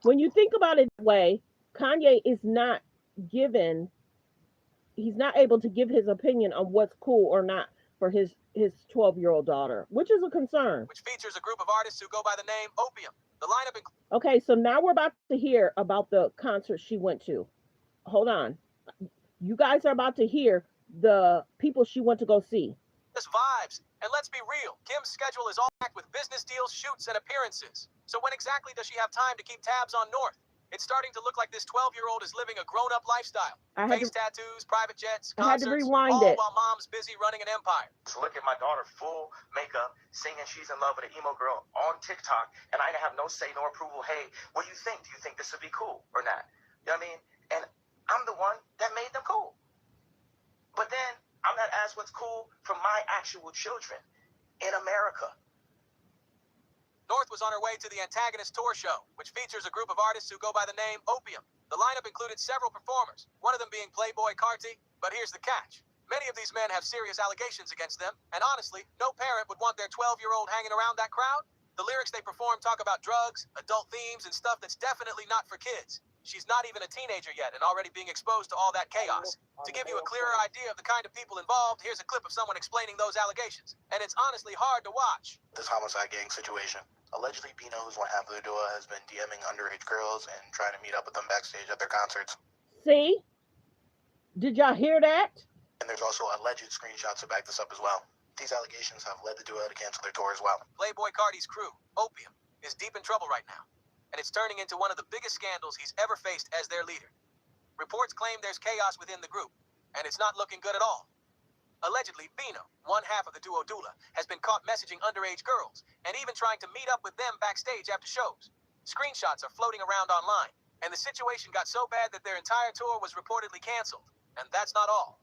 When you think about it that way, Kanye is not he's not able to give his opinion on what's cool or not for his 12-year-old daughter, which is a concern. Which features a group of artists who go by the name Opium. The lineup includes... Okay, so now we're about to hear about the concert she went to. Hold on. You guys are about to hear the people she went to go see. This vibes. And let's be real, Kim's schedule is all packed with business deals, shoots, and appearances. So when exactly does she have time to keep tabs on North? It's starting to look like this 12-year-old is living a grown-up lifestyle. Face tattoos, private jets, concerts, I had to rewind all it. while mom's busy running an empire. Just look at my daughter, full makeup, singing she's in love with an emo girl on TikTok, and I didn't have no say nor approval. Hey, what do you think? Do you think this would be cool or not? You know what I mean? And I'm the one that made them cool. But then I'm not asked what's cool from my actual children in America. North was on her way to the Antagonist Tour show, which features a group of artists who go by the name Opium. The lineup included several performers, one of them being Playboy Carti. But here's the catch. Many of these men have serious allegations against them, and honestly, no parent would want their 12-year-old hanging around that crowd. The lyrics they perform talk about drugs, adult themes, and stuff that's definitely not for kids. She's not even a teenager yet and already being exposed to all that chaos. To give you a clearer idea of the kind of people involved, here's a clip of someone explaining those allegations. And it's honestly hard to watch. This homicide gang situation. Allegedly, Bino, who's one half of the duo, has been DMing underage girls and trying to meet up with them backstage at their concerts. See? Did y'all hear that? And there's also alleged screenshots to back this up as well. These allegations have led the duo to cancel their tour as well. Playboy Carti's crew, Opium, is deep in trouble right now, and it's turning into one of the biggest scandals he's ever faced as their leader. Reports claim there's chaos within the group, and it's not looking good at all. Allegedly, Bino, one half of the duo Dula, has been caught messaging underage girls and even trying to meet up with them backstage after shows. Screenshots are floating around online, and the situation got so bad that their entire tour was reportedly canceled. And that's not all.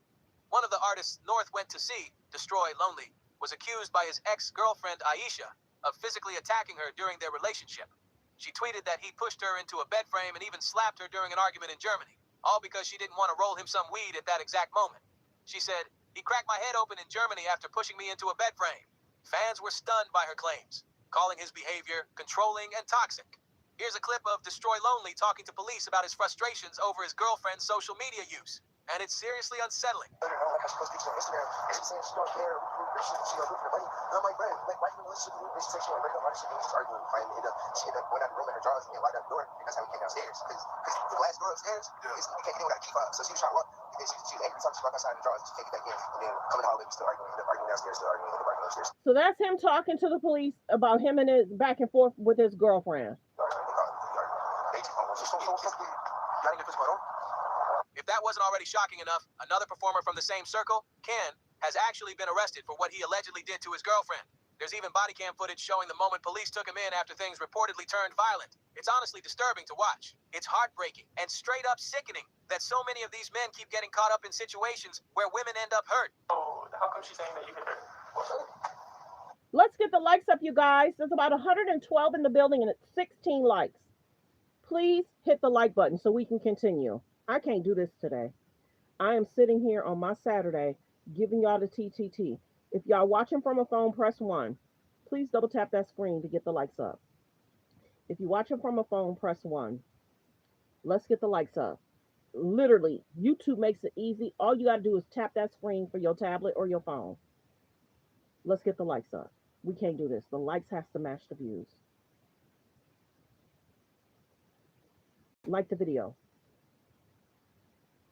One of the artists North went to see, Destroy Lonely, was accused by his ex-girlfriend Aisha of physically attacking her during their relationship. She tweeted that he pushed her into a bed frame and even slapped her during an argument in Germany, all because she didn't want to roll him some weed at that exact moment. She said, "He cracked my head open in Germany after pushing me into a bed frame." Fans were stunned by her claims, calling his behavior controlling and toxic. Here's a clip of Destroy Lonely talking to police about his frustrations over his girlfriend's social media use. And it's seriously unsettling. So that's him talking to the police about him and his back and forth with his girlfriend. If that wasn't already shocking enough, another performer from the same circle, Ken, has actually been arrested for what he allegedly did to his girlfriend. There's even body cam footage showing the moment police took him in after things reportedly turned violent. It's honestly disturbing to watch. It's heartbreaking and straight up sickening that so many of these men keep getting caught up in situations where women end up hurt. Oh, how come she's saying that you can hurt? Let's get the likes up, you guys. There's about 112 in the building and it's 16 likes. Please hit the like button so we can continue. I can't do this today. I am sitting here on my Saturday giving y'all the TTT. If y'all watching from a phone, press 1. Please double tap that screen to get the likes up. If you're watching from a phone, press 1. Let's get the likes up. Literally, YouTube makes it easy. All you got to do is tap that screen for your tablet or your phone. Let's get the likes up. We can't do this. The likes has to match the views. Like the video.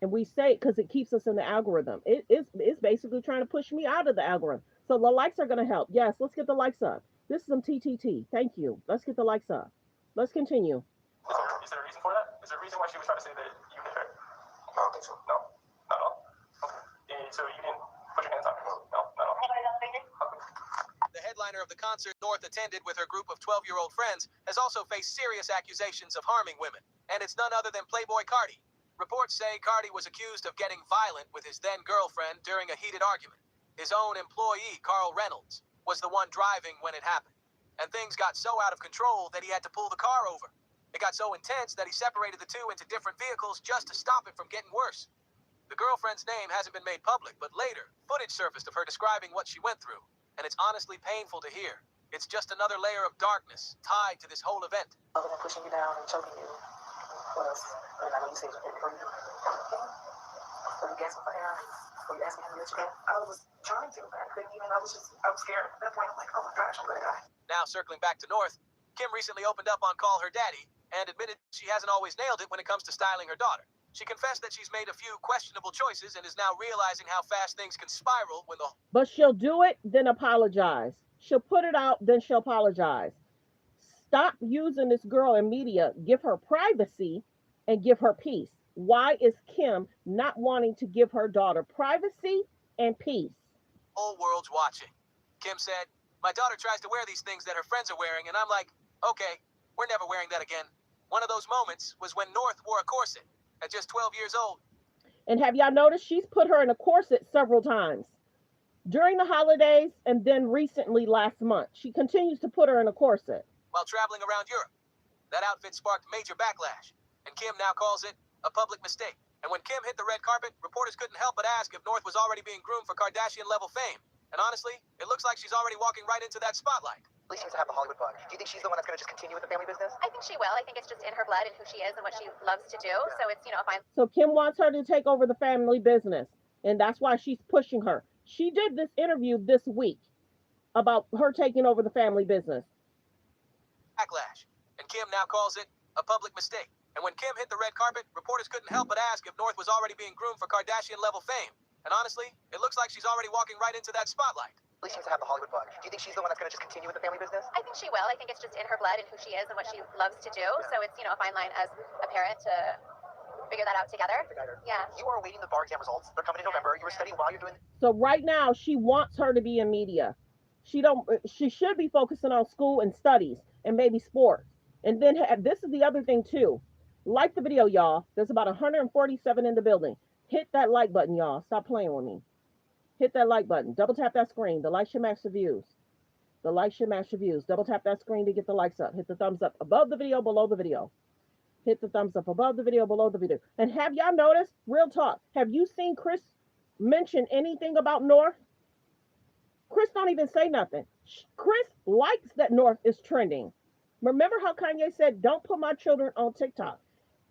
And we say because it keeps us in the algorithm. It's basically trying to push me out of the algorithm. So the likes are going to help. Yes, let's get the likes up. This is some TTT. Thank you. Let's get the likes up. Let's continue. Is there a reason for that? Is there a reason why she was trying to say that you hit her? I don't think so. No, not at all. Okay. So you didn't put your hands on her? No, not at all. The headliner of the concert North attended with her group of 12-year-old friends has also faced serious accusations of harming women. And it's none other than Playboy Cardi. Reports say Cardi was accused of getting violent with his then-girlfriend during a heated argument. His own employee, Carl Reynolds, was the one driving when it happened. And things got so out of control that he had to pull the car over. It got so intense that he separated the two into different vehicles just to stop it from getting worse. The girlfriend's name hasn't been made public, but later, footage surfaced of her describing what she went through, and it's honestly painful to hear. It's just another layer of darkness tied to this whole event. Other than pushing you down and choking you, what else? I know you said you couldn't breathe. So you gasping for air? Were you asking him to let you go? I was trying to, but I couldn't even. I was scared. At that point, I'm like, oh my gosh, I'm gonna die. Now, circling back to North, Kim recently opened up on Call Her Daddy and admitted she hasn't always nailed it when it comes to styling her daughter. She confessed that she's made a few questionable choices and is now realizing how fast things can spiral when the... But she'll do it, then apologize. She'll put it out, then she'll apologize. Stop using this girl in media. Give her privacy and give her peace. Why is Kim not wanting to give her daughter privacy and peace? Whole world's watching. Kim said, "My daughter tries to wear these things that her friends are wearing, and I'm like, okay, we're never wearing that again." One of those moments was when North wore a corset at just 12 years old. And have y'all noticed she's put her in a corset several times during the holidays and then recently last month. She continues to put her in a corset. While traveling around Europe. That outfit sparked major backlash, and Kim now calls it a public mistake. And when Kim hit the red carpet, reporters couldn't help but ask if North was already being groomed for Kardashian-level fame. And honestly, it looks like she's already walking right into that spotlight. Lee seems to have the Hollywood bug. Do you think she's the one that's going to just continue with the family business? I think she will. I think it's just in her blood and who she is and what she loves to do. Yeah. So it's, fine. So Kim wants her to take over the family business, and that's why she's pushing her. She did this interview this week about her taking over the family business. Backlash. And Kim now calls it a public mistake. And when Kim hit the red carpet, reporters couldn't help but ask if North was already being groomed for Kardashian-level fame. And honestly, it looks like she's already walking right into that spotlight. Lee seems to have the Hollywood bug. Do you think she's the one that's going to just continue with the family business? I think she will. I think it's just in her blood and who she is and what she loves to do. Yeah. So it's, a fine line as a parent to figure that out together. Yeah. You are awaiting the bar exam results. They're coming in November. You were studying while you're doing... So right now, she wants her to be in media. She should be focusing on school and studies and maybe sports. And then this is the other thing too. Like the video, y'all. There's about 147 in the building. Hit that like button, y'all. Stop playing with me. Hit that like button. Double tap that screen. The like should match the views. The like should match the views. Double tap that screen to get the likes up. Hit the thumbs up above the video, below the video. Hit the thumbs up above the video, below the video. And have y'all noticed, real talk, have you seen Chris mention anything about North? Chris don't even say nothing. Chris likes that North is trending. Remember how Kanye said, don't put my children on TikTok.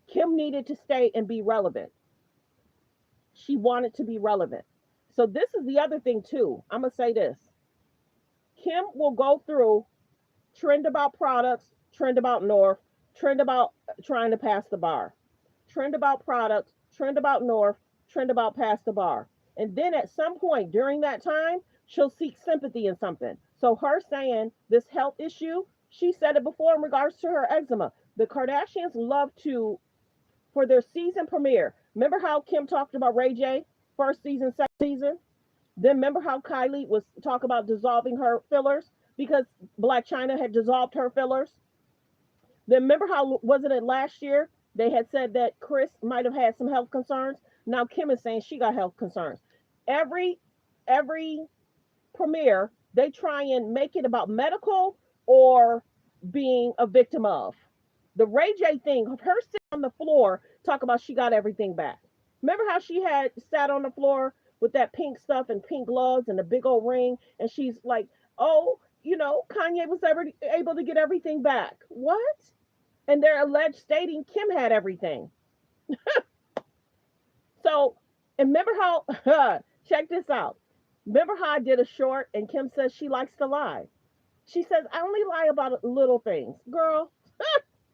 Kim needed to stay and be relevant. She wanted to be relevant. So this is the other thing too. I'm going to say this. Kim will go through trend about products, trend about North, trend about trying to pass the bar, trend about products, trend about North, trend about pass the bar. And then at some point during that time, she'll seek sympathy in something. So her saying this health issue, she said it before in regards to her eczema. The Kardashians love to, for their season premiere. Remember how Kim talked about Ray J? First season, second season. Then remember how Kylie was talking about dissolving her fillers because Black China had dissolved her fillers. Then remember how, wasn't it last year, they had said that Chris might have had some health concerns. Now Kim is saying she got health concerns. Every premiere, they try and make it about medical or being a victim of. The Ray J thing, her sitting on the floor, talk about she got everything back. Remember how she had sat on the floor with that pink stuff and pink gloves and a big old ring, and she's like, oh, Kanye was able to get everything back. What? And they're alleged stating Kim had everything. So, and remember how, check this out. Remember how I did a short and Kim says she likes to lie? She says, I only lie about little things. Girl.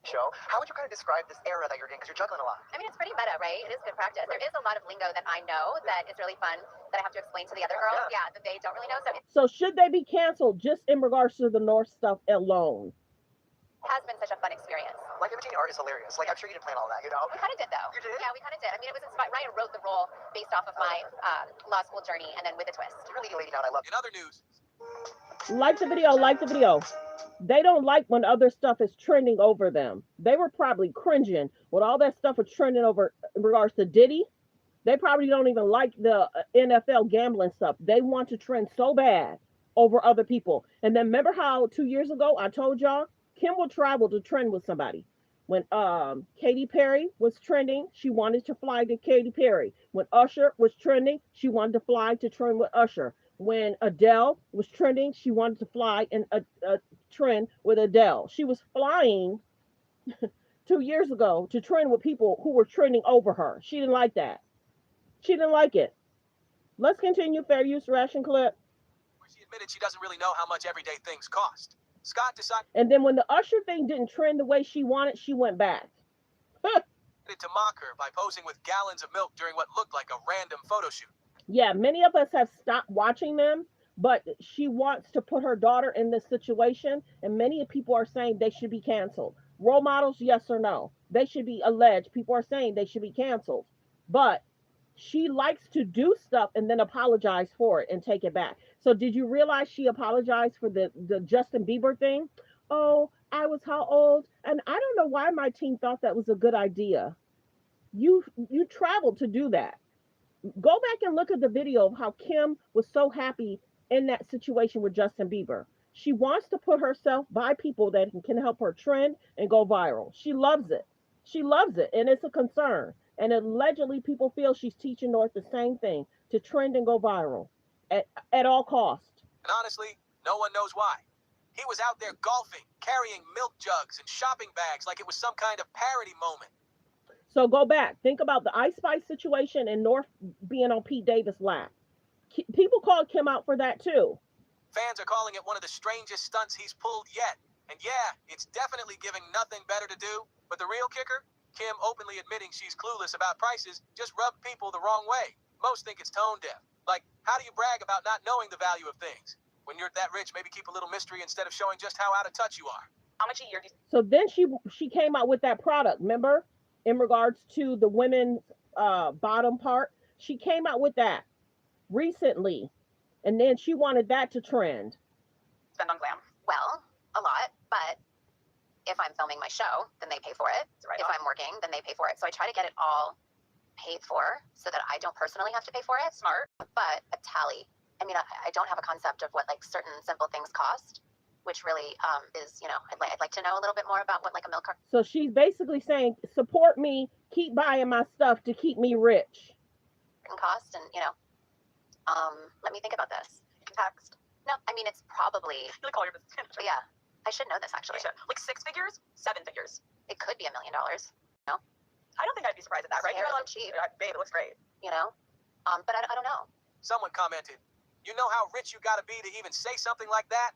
Show. How would you kind of describe this era that you're in? Because you're juggling a lot. I mean, it's pretty meta, right? It is good practice. There is a lot of lingo that I know that is really fun that I have to explain to the other girls. Yeah, that they don't really know. So it So should they be canceled just in regards to the North stuff alone? has been such a fun experience. Like imitating art is hilarious. Like I'm sure you didn't plan all that, you know? We kind of did, though. You did? Yeah, we kind of did. I mean, it was inspired. Ryan wrote the role based off of my law school journey and then with a twist. You're really laying down. I love. In other news, Like the video, like the video. They don't like when other stuff is trending over them. They were probably cringing when all that stuff was trending over in regards to Diddy. They probably don't even like the NFL gambling stuff. They want to trend so bad over other people. And then remember how 2 years ago I told y'all Kim will travel to trend with somebody. When Katy Perry was trending, she wanted to fly to Katy Perry. When Usher was trending, she wanted to fly to trend with Usher. When Adele was trending, she wanted to fly in a trend with Adele. She was flying 2 years ago to trend with people who were trending over her. She didn't like that. She didn't like it. Let's continue. Fair use ration clip. where she admitted she doesn't really know how much everyday things cost. Scott decided And then when the Usher thing didn't trend the way she wanted, she went back. to mock her by posing with gallons of milk during what looked like a random photo shoot. Yeah, many of us have stopped watching them, but she wants to put her daughter in this situation, and many people are saying they should be canceled. Role models, yes or no? They should be alleged. People are saying they should be canceled. But she likes to do stuff and then apologize for it and take it back. So did you realize she apologized for the Justin Bieber thing? Oh, I was how old? And I don't know why my team thought that was a good idea. You traveled to do that. Go back and look at the video of how Kim was so happy in that situation with Justin Bieber. She wants to put herself by people that can help her trend and go viral. She loves it. She loves it, and it's a concern. And allegedly, people feel she's teaching North the same thing, to trend and go viral at all costs. And honestly, no one knows why. He was out there golfing, carrying milk jugs and shopping bags like it was some kind of parody moment. So go back. Think about the Ice Spice situation and North being on Pete Davis' lap. People called Kim out for that too. Fans are calling it one of the strangest stunts he's pulled yet. And yeah, it's definitely giving nothing better to do. But the real kicker? Kim openly admitting she's clueless about prices just rubbed people the wrong way. Most think it's tone deaf. Like, how do you brag about not knowing the value of things? When you're that rich, maybe keep a little mystery instead of showing just how out of touch you are. How much a year do you So then she came out with that product, remember? In regards to the women's bottom part. She came out with that recently. And then she wanted that to trend. spend on glam? Well, a lot, but if I'm filming my show, then they pay for it. Right If on. I'm working, then they pay for it. So I try to get it all paid for so that I don't personally have to pay for it. Smart. But a tally. I mean, I don't have a concept of what like certain simple things cost, which really is, I'd like to know a little bit more about what like a milk carton So she's basically saying, support me, keep buying my stuff to keep me rich. costs, and let me think about this. You can text. No, I mean it's probably You like call your business manager. yeah. I should know this actually. You should. Like 6 figures, 7 figures. It could be $1 million. I don't think I'd be surprised at that, right? Hair You're isn't cheap, babe, it looks great. But I don't know. Someone commented, you know how rich you gotta be to even say something like that?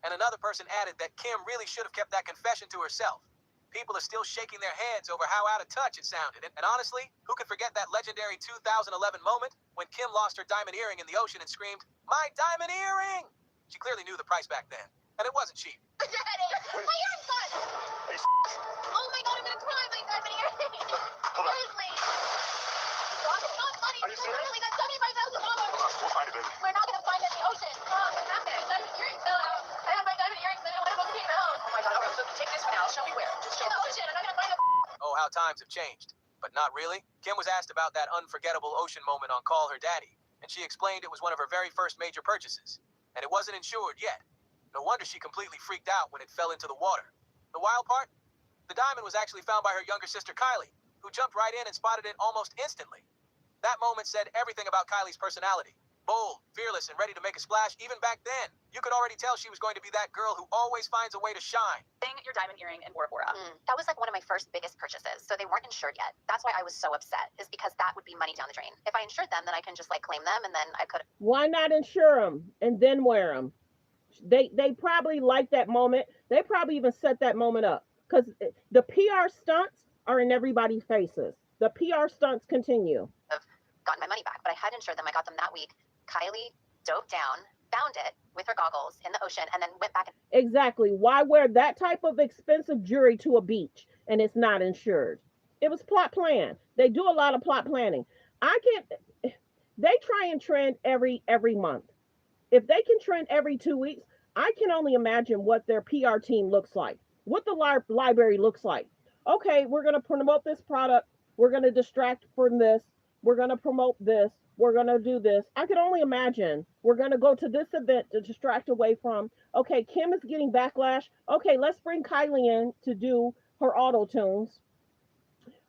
And another person added that Kim really should have kept that confession to herself. People are still shaking their heads over how out of touch it sounded. And honestly, who could forget that legendary 2011 moment when Kim lost her diamond earring in the ocean and screamed, "My diamond earring!" She clearly knew the price back then, and it wasn't cheap. Daddy, my earring's gone. Oh my god, I'm gonna cry. My diamond earring. Seriously. It's not funny. Are you serious? Literally, that's $75,000. We'll find it, baby. We're not gonna find it in the ocean. Oh, what happened? Diamond earrings fell out. I have my diamond earrings. I don't want to go take them out. Oh my god, okay, so take this one out. Show me where. Just show In me. the ocean. I'm not gonna find it. Oh, how times have changed. But not really. Kim was asked about that unforgettable ocean moment on Call Her Daddy, and she explained it was one of her very first major purchases. And it wasn't insured yet. No wonder she completely freaked out when it fell into the water. The wild part? The diamond was actually found by her younger sister Kylie, who jumped right in and spotted it almost instantly. That moment said everything about Kylie's personality. bold, fearless, and ready to make a splash even back then. You could already tell she was going to be that girl who always finds a way to shine. Your diamond earring in Bora Bora. That was like one of my first biggest purchases, so they weren't insured yet. That's why I was so upset, is because that would be money down the drain. If I insured them, then I can just like claim them, and then I could. Why not insure them and then wear them? They probably like that moment. They probably even set that moment up, because the PR stunts are in everybody's faces. The PR stunts continue. I've gotten my money back, but I had insured them. I got them that week. Kylie dove down, found it with her goggles in the ocean, and then went back. Exactly. Why wear that type of expensive jewelry to a beach and it's not insured? It was plot plan. They do a lot of plot planning. They try and trend every month. If they can trend every 2 weeks, I can only imagine what their PR team looks like, what the library looks like. Okay, we're going to promote this product. We're going to distract from this. We're going to promote this. We're going to do this. I can only imagine we're going to go to this event to distract away from, okay, Kim is getting backlash. Okay, let's bring Kylie in to do her auto tunes.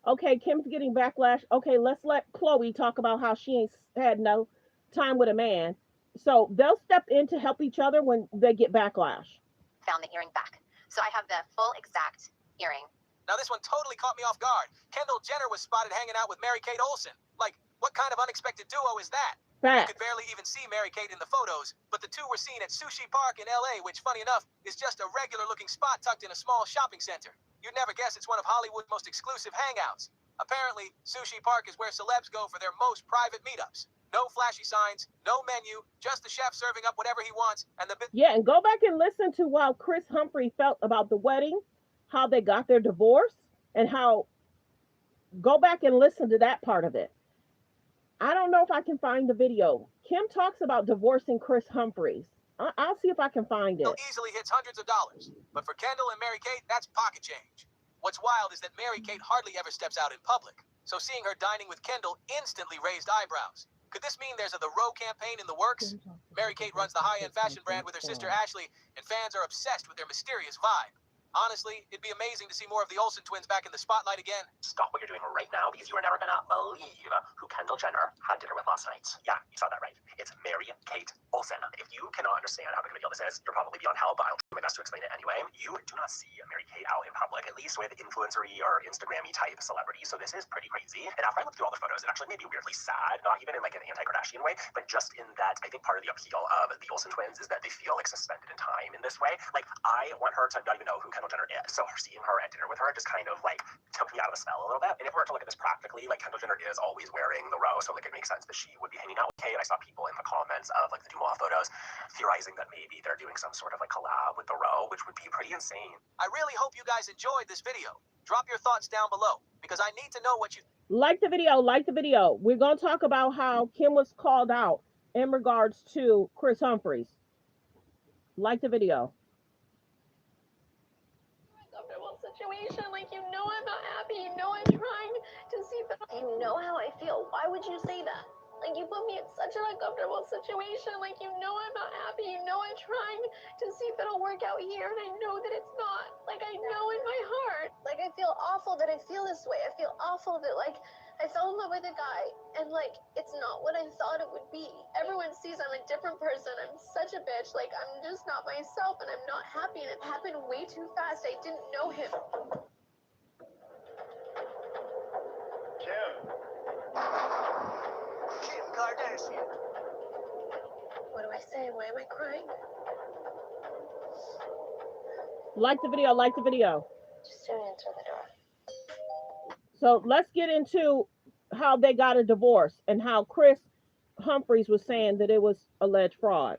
Okay, Kim's getting backlash. Okay, let's let Chloe talk about how she ain't had no time with a man. So they'll step in to help each other when they get backlash. Found the earring back. So I have the full exact earring. Now this one totally caught me off guard. Kendall Jenner was spotted hanging out with Mary-Kate Olsen. Like, what kind of unexpected duo is that? Facts. You could barely even see Mary-Kate in the photos, but the two were seen at Sushi Park in LA, which, funny enough, is just a regular-looking spot tucked in a small shopping center. You'd never guess it's one of Hollywood's most exclusive hangouts. Apparently, Sushi Park is where celebs go for their most private meetups. No flashy signs, no menu, just the chef serving up whatever he wants, and the Yeah, and go back and listen to how Kris Humphrey felt about the wedding, how they got their divorce, and how. Go back and listen to that part of it. I don't know if I can find the video. Kim talks about divorcing Kris Humphries. I'll see if I can find it. Easily hits hundreds of dollars, but for Kendall and Mary-Kate, that's pocket change. What's wild is that Mary-Kate hardly ever steps out in public, so seeing her dining with Kendall instantly raised eyebrows. Could this mean there's a The Row campaign in the works? Mary-Kate runs the high-end fashion brand with her sister Ashley, and fans are obsessed with their mysterious vibe. Honestly, it'd be amazing to see more of the Olsen twins back in the spotlight again. Stop what you're doing right now, because you are never gonna believe who Kendall Jenner had dinner with last night. Yeah, you saw that right. It's Mary-Kate Olsen. If you cannot understand how big of a deal this is, you're probably beyond help, but I'll do my best to explain it anyway. You do not see Mary-Kate out in public, at least with influencer-y or Instagram-y type celebrities, so this is pretty crazy. And after I looked through all the photos, it actually made me weirdly sad, not even in like an anti-Kardashian way, but just in that I think part of the appeal of the Olsen twins is that they feel like suspended in time in this way. Like, I want her to not even know who Kendall Jenner is, so seeing her at dinner with her just kind of like took me out of the spell a little bit. And if we were to look at this practically, like Kendall Jenner is always wearing the Row, so like it makes sense that she would be hanging out with Kate. I saw people in the comments of like the Dumois photos theorizing that maybe they're doing some sort of like collab with the Row, which would be pretty insane. I really hope you guys enjoyed this video. Drop your thoughts down below, because I need to know what you like the video. We're going to talk about how Kim was called out in regards to Kris Humphries. Like the video. Situation, like, you know I'm not happy, you know I'm trying to see if you know how I feel. Why would you say that? Like, you put me in such an uncomfortable situation. Like, you know I'm not happy, you know I'm trying to see if it'll work out here, and I know that it's not. Like, I know in my heart. Like, I feel awful that I feel this way. I feel awful that, like, I fell in love with a guy, and, like, it's not what I thought it would be. Everyone sees I'm a different person. I'm such a bitch. Like, I'm just not myself, and I'm not happy, and it happened way too fast. I didn't know him. Kim Kardashian. What do I say? Why am I crying? Like the video. Just don't answer the door. So let's get into how they got a divorce and how Kris Humphries was saying that it was alleged fraud.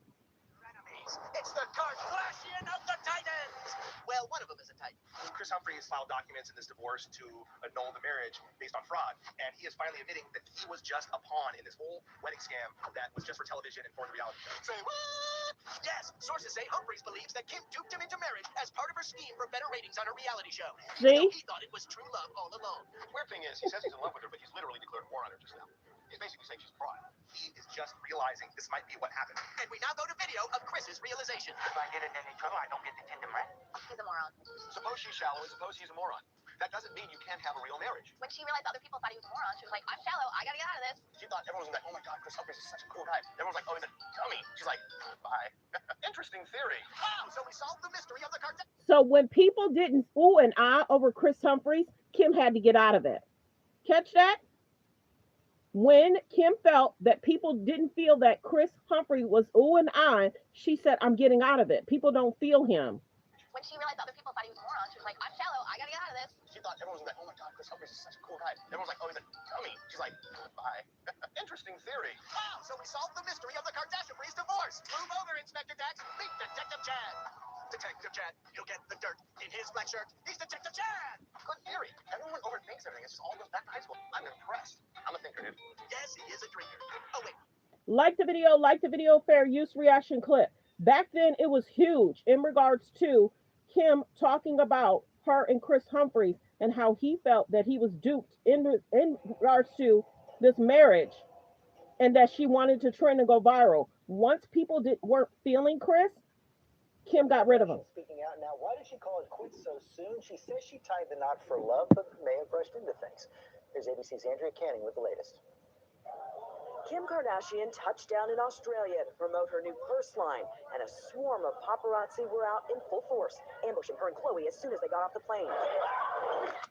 It's the Kardashian of the Titans! Well, one of them is a Titan. Kris Humphries filed documents in this divorce to annul the marriage based on fraud, and he is finally admitting that he was just a pawn in this whole wedding scam that was just for television and for the reality show. Say what? Yes, sources say Humphries believes that Kim duped him into marriage as part of her scheme for better ratings on her reality show. See? He thought it was true love all along. The weird thing is, he says he's in love with her, but he's literally declared war on her just now. He's basically saying she's a fraud. He is just realizing this might be what happened. And we now go to video of Chris's realization. If I get in any trouble, I don't get the kingdom, right? He's a moron. Suppose she's shallow, and suppose he's a moron. that doesn't mean you can't have a real marriage. When she realized other people thought he was a moron, she was like, I'm shallow, I gotta get out of this. She thought everyone was like, oh my God, Chris Humphries is such a cool guy. Everyone's like, oh, he's a dummy. She's like, bye. Interesting theory. Oh, So we solved the mystery of the Kardashians. So when people didn't ooh and ah over Chris Humphries, Kim had to get out of it. Catch that? When Kim felt that people didn't feel that Chris Humphrey was ooh and ah, she said, I'm getting out of it. People don't feel him. When she realized other people thought he was a moron, she was like, I'm shallow, I gotta get out of this. She thought everyone was like, oh my God, Chris Humphries is such a cool guy. Everyone's like, oh, he's a dummy. She's like, bye. Interesting theory. Oh, So we solved the mystery of the Kardashian-Breeze divorce. Move over, Inspector Dax. Meet Detective Chad. Detective Chad, he'll get the dirt in his black shirt. He's Detective Chad. Good theory. Everyone overthinks everything. It just all goes back to high school. I'm impressed. I'm a thinker, dude. yes, he is a drinker. Oh, wait. Like the video, fair use reaction clip. Back then, it was huge in regards to Kim talking about her and Chris Humphries and how he felt that he was duped in regards to this marriage and that she wanted to trend and go viral. Once people weren't feeling Chris, Kim got rid of him. Speaking out now, why did she call it quits so soon? She says she tied the knot for love, but may have rushed into things. Here's ABC's Andrea Canning with the latest. Kim Kardashian touched down in Australia to promote her new purse line, and a swarm of paparazzi were out in full force, ambushing her and Khloe as soon as they got off the plane.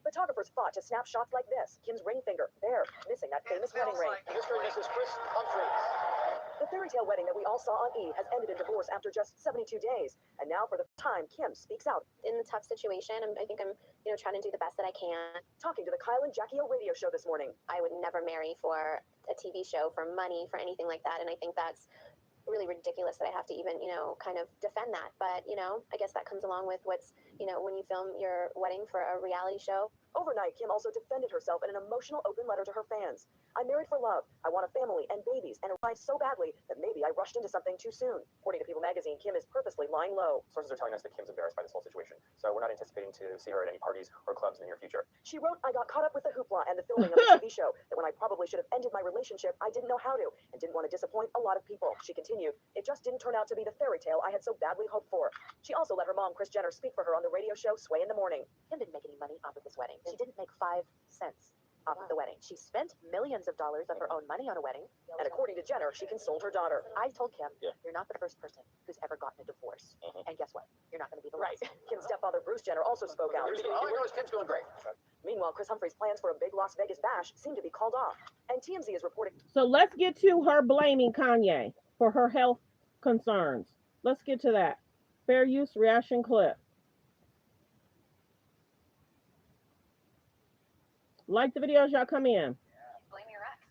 Photographers fought to snap shots like this. Kim's ring finger, there, missing that famous wedding ring. Mr. and Mrs. Chris Humphries. The fairy tale wedding that we all saw on E! has ended in divorce after just 72 days. And now, for the first time, Kim speaks out. In a tough situation, I think I'm, trying to do the best that I can. Talking to the Kyle and Jackie O radio show this morning. I would never marry for a TV show, for money, for anything like that. And I think that's really ridiculous that I have to even, kind of defend that. But, I guess that comes along with what's, when you film your wedding for a reality show. Overnight, Kim also defended herself in an emotional open letter to her fans. I'm married for love. I want a family and babies, and it lied so badly that maybe I rushed into something too soon. According to People magazine, Kim is purposely lying low. Sources are telling us that Kim's embarrassed by this whole situation, so we're not anticipating to see her at any parties or clubs in the near future. She wrote, I got caught up with the hoopla and the filming of the TV show, that when I probably should have ended my relationship, I didn't know how to, and didn't want to disappoint a lot of people. She continued, it just didn't turn out to be the fairy tale I had so badly hoped for. She also let her mom, Kris Jenner, speak for her on the radio show Sway in the Morning. Kim didn't make any money off of this wedding. She didn't make 5 cents off of the wedding. She spent millions of dollars of her own money on a wedding. And according to Jenner, she consoled her daughter. I told Kim, you're not the first person who's ever gotten a divorce. And guess what? You're not going to be the last. Kim's stepfather, Bruce Jenner, also spoke out. All I know is Kim's doing great. Meanwhile, Chris Humphries' plans for a big Las Vegas bash seem to be called off. And TMZ is reporting. So let's get to her blaming Kanye for her health concerns. Let's get to that. Fair use reaction clip. Like the videos, y'all come in. Blame your ex.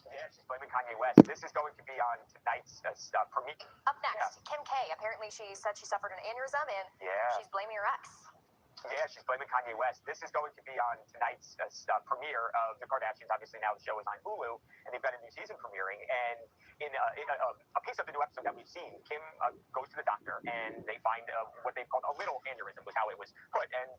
Yeah, she's blaming Kanye West. This is going to be on tonight's premiere. Up next, Kim K. Apparently she said she suffered an aneurysm and she's blaming her ex. Yeah, she's blaming Kanye West. This is going to be on tonight's premiere of The Kardashians. Obviously, now the show is on Hulu, and they've got a new season premiering. And in a piece of the new episode that we've seen, Kim goes to the doctor, and they find what they called a little aneurysm, was how it was put. And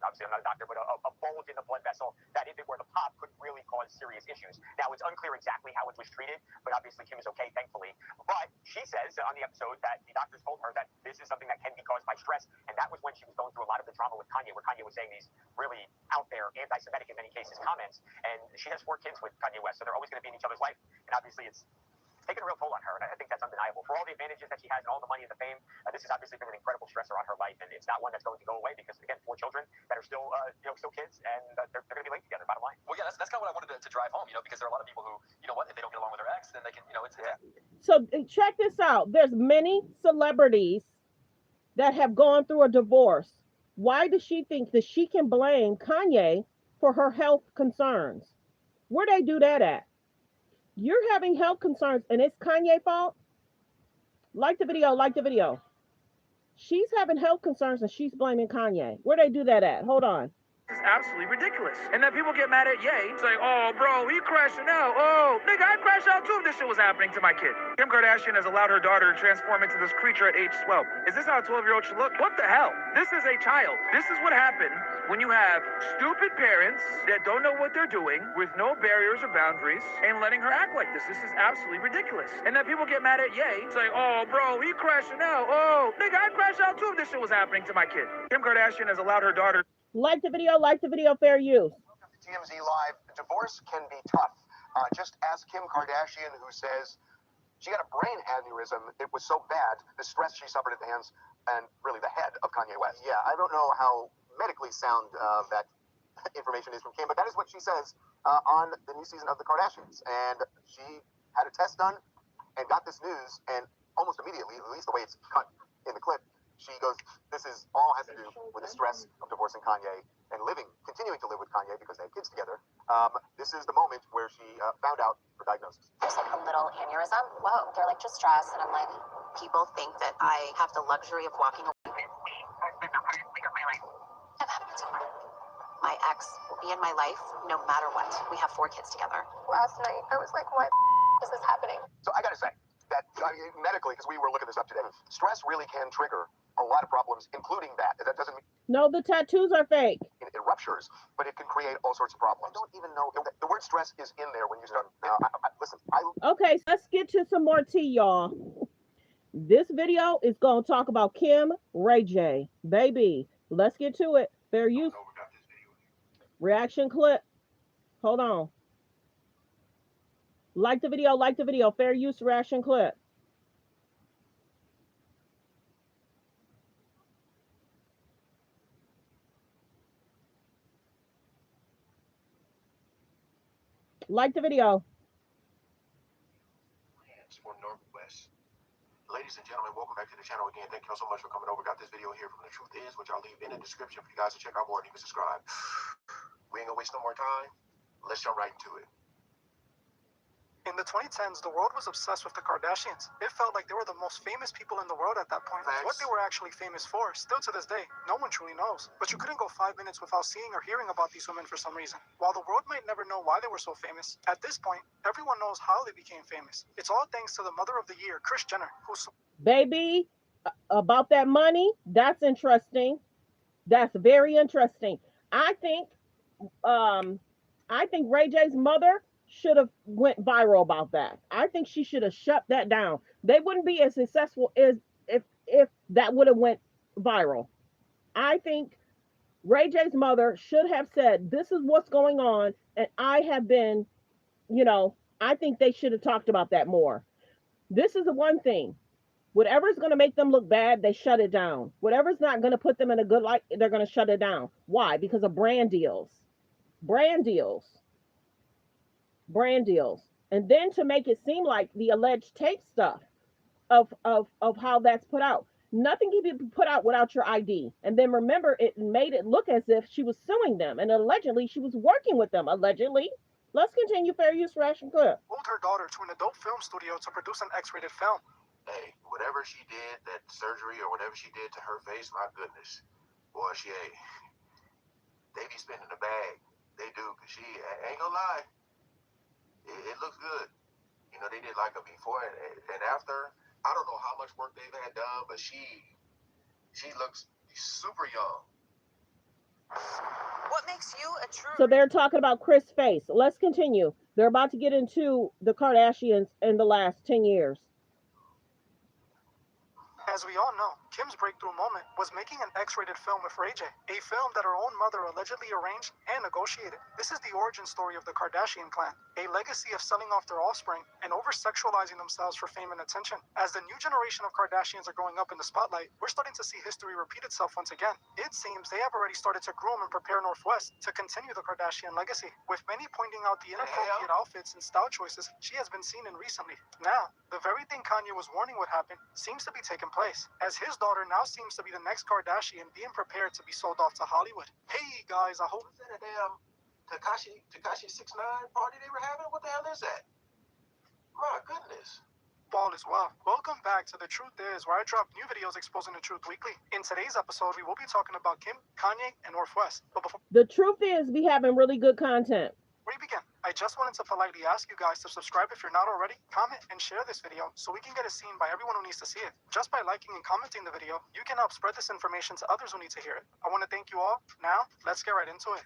obviously, I'm not a doctor, but a bulge in the blood vessel that, if it were to pop, could really cause serious issues. Now, it's unclear exactly how it was treated, but obviously Kim is okay, thankfully. But she says on the episode that the doctors told her that this is something that can be caused by stress, and that was when she was going through a lot of the drama with Kanye, where Kanye was saying these really out there, anti-Semitic in many cases, comments. And she has 4 kids with Kanye West, so they're always going to be in each other's life. And obviously, it's taken a real toll on her, and I think that's undeniable. For all the advantages that she has and all the money and the fame, this has obviously been an incredible stressor on her life, and it's not one that's going to go away because, again, 4 children that are still, still kids, and they're going to be linked together, bottom line. Well, yeah, that's kind of what I wanted to drive home, because there are a lot of people who, if they don't get along with their ex, then they can, So check this out. There's many celebrities that have gone through a divorce. Why does she think that she can blame Kanye for her health concerns? Where they do that at? You're having health concerns and it's Kanye's fault? Like the video. She's having health concerns and she's blaming Kanye. Where they do that at? Hold on. It's absolutely ridiculous. And then people get mad at Ye. It's like, oh, bro, he crashing out. Oh, nigga, I'd crash out too if this shit was happening to my kid. Kim Kardashian has allowed her daughter to transform into this creature at age 12. Is this how a 12-year-old should look? What the hell? This is a child. This is what happens when you have stupid parents that don't know what they're doing with no barriers or boundaries and letting her act like this. This is absolutely ridiculous. And then people get mad at Ye. It's like, oh, bro, he crashing out. Oh, nigga, I'd crash out too if this shit was happening to my kid. Kim Kardashian has allowed her daughter... Like the video, fair use. Welcome to TMZ Live. Divorce can be tough. Just ask Kim Kardashian, who says she got a brain aneurysm. It was so bad, the stress she suffered at the hands and really the head of Kanye West. Yeah, I don't know how medically sound that information is from Kim, but that is what she says on the new season of The Kardashians. And she had a test done and got this news, and almost immediately, at least the way it's cut in the clip, she goes, this is all has to do with the stress of divorcing Kanye and continuing to live with Kanye because they have kids together. This is the moment where she found out her diagnosis. There's like a little aneurysm. Whoa, they're like just stress. And I'm like, people think that I have the luxury of walking away. I've had it before. My ex will be in my life no matter what. We have 4 kids together. Last night, I was like, why is this happening? So I gotta say that medically, because we were looking this up today, stress really can trigger a lot of problems, including that. That doesn't mean No, the tattoos are fake. it ruptures, but it can create all sorts of problems. I don't even know the word stress is in there when you start. Listen, Okay, so let's get to some more tea, y'all. This video is going to talk about Kim Ray J. Baby, let's get to it. Fair use. Reaction clip. Hold on. Like the video. Fair use reaction clip. Like the video. For Northwest. Ladies and gentlemen, welcome back to the channel again. Thank you all so much for coming over. Got this video here from The Truth Is, which I'll leave in the description for you guys to check out more and even subscribe. We ain't gonna waste no more time. Let's jump right into it. In the 2010s, the world was obsessed with the Kardashians. It felt like they were the most famous people in the world at that point. Facts. What they were actually famous for, still to this day, no one truly knows. But you couldn't go 5 minutes without seeing or hearing about these women for some reason. While the world might never know why they were so famous, at this point, everyone knows how they became famous. It's all thanks to the mother of the year, Kris Jenner, who's... Baby, about that money, that's interesting. That's very interesting. I think Ray J's mother should have went viral about that. I think she should have shut that down. They wouldn't be as successful as if that would have went viral. I think Ray J's mother should have said, this is what's going on, and I have been, I think they should have talked about that more. This is the one thing. Whatever's going to make them look bad, they shut it down. Whatever's not going to put them in a good light, they're going to shut it down. Why? Because of brand deals. Brand deals. And then to make it seem like the alleged tape stuff of how that's put out. Nothing can be put out without your ID. And then remember, it made it look as if she was suing them, and allegedly she was working with them. Allegedly. Let's continue. Fair use reaction clip. ...moved her daughter to an adult film studio to produce an X-rated film. Hey, whatever she did, that surgery or whatever she did to her face, my goodness. Boy, they be spending the bag. They do, because she ain't gonna lie. It looks good. They did like a before and after. I don't know how much work they've had done, but she looks super young. What makes you a true... So they're talking about Kris' face. Let's continue. They're about to get into the Kardashians in the last 10 years. As we all know, Kim's breakthrough moment was making an X-rated film with Ray J, a film that her own mother allegedly arranged and negotiated. This is the origin story of the Kardashian clan, a legacy of selling off their offspring and over-sexualizing themselves for fame and attention. As the new generation of Kardashians are growing up in the spotlight, we're starting to see history repeat itself once again. It seems they have already started to groom and prepare Northwest to continue the Kardashian legacy, with many pointing out the inappropriate outfits and style choices she has been seen in recently. Now, the very thing Kanye was warning would happen seems to be taking place, as his daughter now seems to be the next Kardashian being prepared to be sold off to Hollywood. Hey guys, I hope... Was that a damn Tekashi 6ix9ine party they were having? What the hell is that? My goodness. Ball as well. Welcome back to The Truth Is, where I drop new videos exposing the truth weekly. In today's episode, we will be talking about Kim, Kanye, and Northwest. But before the truth is, we having really good content. we begin, I just wanted to politely ask you guys to subscribe if you're not already, comment, and share this video so we can get it seen by everyone who needs to see it. Just by liking and commenting the video, you can help spread this information to others who need to hear it. I want to thank you all. Now, let's get right into it.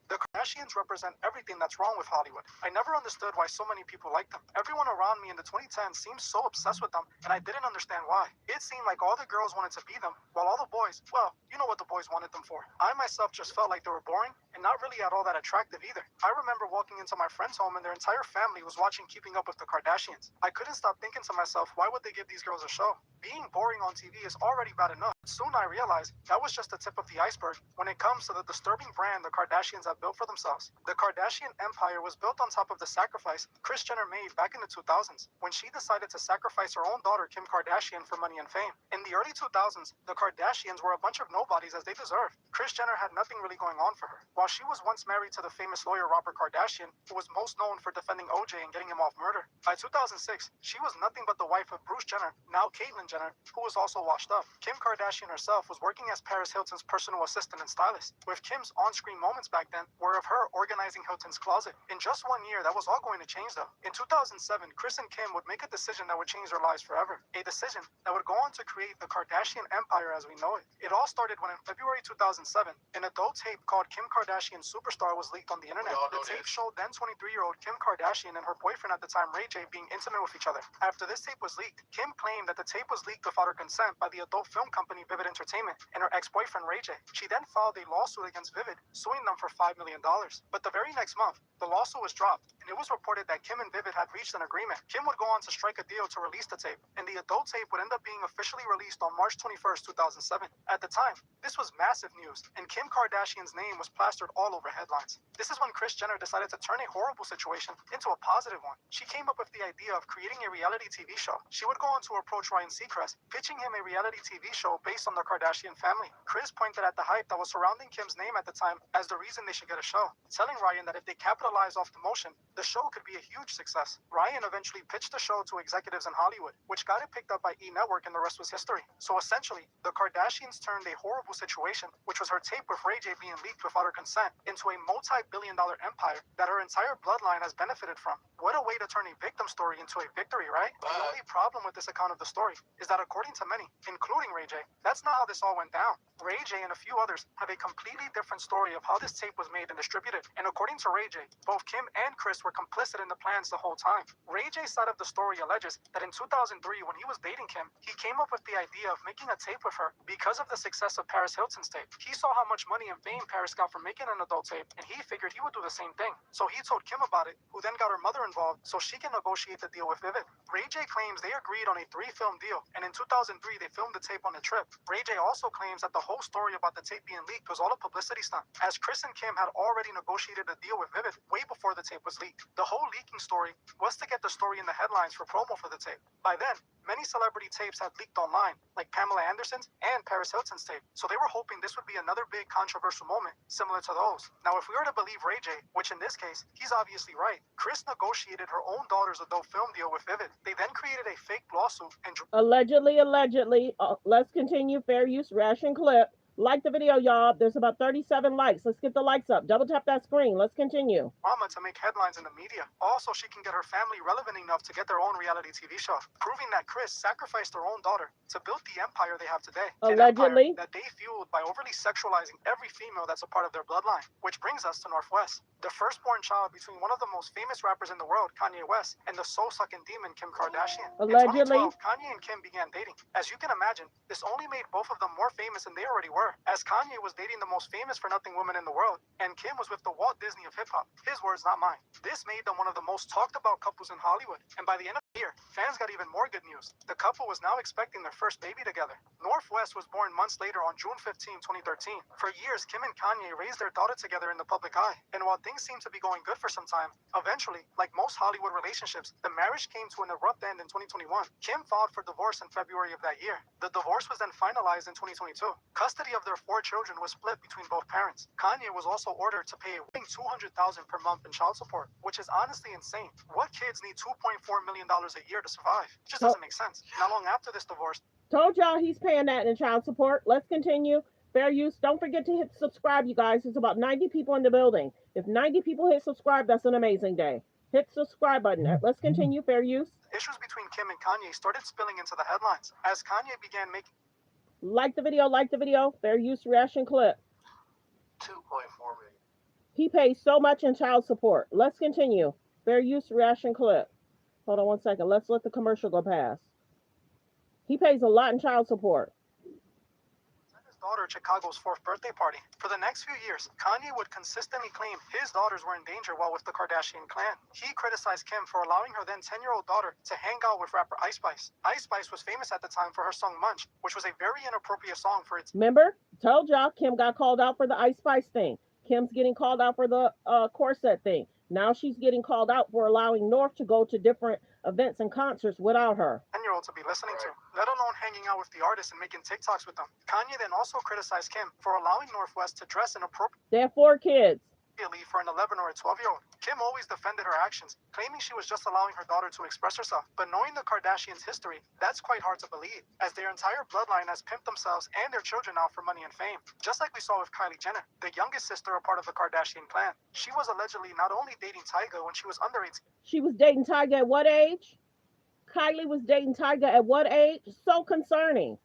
The Kardashians represent everything that's wrong with Hollywood. I never understood why so many people like them. Everyone around me in the 2010s seemed so obsessed with them, and I didn't understand why. It seemed like all the girls wanted to be them, while all the boys, well, you know what the boys wanted them for. I myself just felt like they were boring and not really at all that attractive either. I remember walking into my friend's home and their entire family was watching Keeping Up with the Kardashians. I couldn't stop thinking to myself, why would they give these girls a show? Being boring on TV is already bad enough. Soon I realized that was just the tip of the iceberg when it comes to the disturbing brand the Kardashians have built for themselves. The Kardashian empire was built on top of the sacrifice Kris Jenner made back in the 2000s when she decided to sacrifice her own daughter Kim Kardashian for money and fame. In the early 2000s, the Kardashians were a bunch of nobodies as they deserved. Kris Jenner had nothing really going on for her. While she was once married to the famous lawyer Robert Kardashian, who was most known for defending OJ and getting him off murder, by 2006, she was nothing but the wife of Bruce Jenner, now Caitlyn Jenner, who was also washed up. Kim Kardashian herself was working as Paris Hilton's personal assistant and stylist, with Kim's on-screen moments back then were of her organizing Hilton's closet. In just 1 year, that was all going to change though. In 2007, Kris and Kim would make a decision that would change their lives forever. A decision that would go on to create the Kardashian empire as we know it. It all started when in February 2007, an adult tape called Kim Kardashian Superstar was leaked on the internet. The tape showed then 23-year-old Kim Kardashian and her boyfriend at the time, Ray J, being intimate with each other. After this tape was leaked, Kim claimed that the tape was leaked without her consent by the adult film company Vivid Entertainment and her ex-boyfriend Ray J. She then filed a lawsuit against Vivid, suing them for $5 million. But the very next month, the lawsuit was dropped, and it was reported that Kim and Vivid had reached an agreement. Kim would go on to strike a deal to release the tape, and the adult tape would end up being officially released on March 21st, 2007. At the time, this was massive news, and Kim Kardashian's name was plastered all over headlines. This is when Kris Jenner decided to turn a horrible situation into a positive one. She came up with the idea of creating a reality TV show. She would go on to approach Ryan Seacrest, pitching him a reality TV show based on the Kardashian family. Kris pointed at the hype that was surrounding Kim's name at the time as the reason they should get a show, telling Ryan that if they capitalize off the motion, the show could be a huge success. Ryan eventually pitched the show to executives in Hollywood, which got it picked up by E! Network, and the rest was history. So essentially, the Kardashians turned a horrible situation, which was her tape with Ray J being leaked without her consent, into a multi-billion-dollar empire that her entire bloodline has benefited from. What a way to turn a victim story into a victory, right? The only problem with this account of the story is that according to many, including Ray J, that's not how this all went down. Ray J and a few others have a completely different story of how this tape was made and distributed. And according to Ray J, both Kim and Kris were complicit in the plans the whole time. Ray J's side of the story alleges that in 2003, when he was dating Kim, he came up with the idea of making a tape with her because of the success of Paris Hilton's tape. He saw how much money and fame Paris got from making an adult tape, and he figured he would do the same thing. So he told Kim about it, who then got her mother involved so she can negotiate the deal with Vivid. Ray J claims they agreed on a 3-film deal, and in 2003, they filmed the tape on a trip. Ray J also claims that the whole story about the tape being leaked was all a publicity stunt, as Kris and Kim had already negotiated a deal with Vivid way before the tape was leaked. The whole leaking story was to get the story in the headlines for promo for the tape. By then, many celebrity tapes had leaked online, like Pamela Anderson's and Paris Hilton's tape, so they were hoping this would be another big controversial moment, similar to those. Now, if we were to believe Ray J, which in this case, he's obviously right, Kris negotiated her own daughter's adult film deal with Vivid. They then created a fake lawsuit and... Allegedly. Let's continue. Fair use, ration clip. Like the video, y'all. There's about 37 likes. Let's get the likes up. Double tap that screen. Let's continue. Mama to make headlines in the media. Also, she can get her family relevant enough to get their own reality TV show, proving that Kris sacrificed her own daughter to build the empire they have today. Allegedly. An empire that they fueled by overly sexualizing every female that's a part of their bloodline. Which brings us to North West, the firstborn child between one of the most famous rappers in the world, Kanye West, and the soul-sucking demon, Kim Kardashian. Allegedly. In 2012, Kanye and Kim began dating. As you can imagine, this only made both of them more famous than they already were, as Kanye was dating the most famous for-nothing woman in the world, and Kim was with the Walt Disney of hip-hop. His words, not mine. This made them one of the most talked-about couples in Hollywood, and by the end of the year, fans got even more good news. The couple was now expecting their first baby together. North West was born months later on June 15, 2013. For years, Kim and Kanye raised their daughter together in the public eye, and while things seemed to be going good for some time, eventually, like most Hollywood relationships, the marriage came to an abrupt end in 2021. Kim filed for divorce in February of that year. The divorce was then finalized in 2022. Custody of their 4 children was split between both parents. Kanye was also ordered to pay a whopping $200,000 per month in child support, which is honestly insane. What kids need $2.4 million a year to survive? It just doesn't make sense. Not long after this divorce, told y'all he's paying that in child support. Let's continue. Fair use. Don't forget to hit subscribe, you guys. There's about 90 people in the building. If 90 people hit subscribe, that's an amazing day. Hit subscribe button. Let's continue. Fair use. Issues between Kim and Kanye started spilling into the headlines as Kanye began making... Like the video. Fair use, reaction clip. 2.4 million. He pays so much in child support. Let's continue. Fair use reaction clip. Hold on one second. Let's let the commercial go past. He pays a lot in child support. His daughter at Chicago's 4th birthday party. For the next few years, Kanye would consistently claim his daughters were in danger while with the Kardashian clan. He criticized Kim for allowing her then 10-year-old daughter to hang out with rapper Ice Spice. Ice Spice was famous at the time for her song Munch, which was a very inappropriate song for its... Remember? Told y'all Kim got called out for the Ice Spice thing. Kim's getting called out for the corset thing. Now she's getting called out for allowing North to go to different events and concerts without her. 10-year-old to be listening to, let alone hanging out with the artists and making TikToks with them. Kanye then also criticized Kim for allowing North West to dress inappropriately They have 4 kids. for an 11 or a 12-year-old. Kim always defended her actions, claiming she was just allowing her daughter to express herself. But knowing the Kardashians' history, that's quite hard to believe, as their entire bloodline has pimped themselves and their children out for money and fame. Just like we saw with Kylie Jenner, the youngest sister a part of the Kardashian clan. She was allegedly not only dating Tyga when she was under 18. She was dating Tyga at what age? Kylie was dating Tyga at what age? So concerning.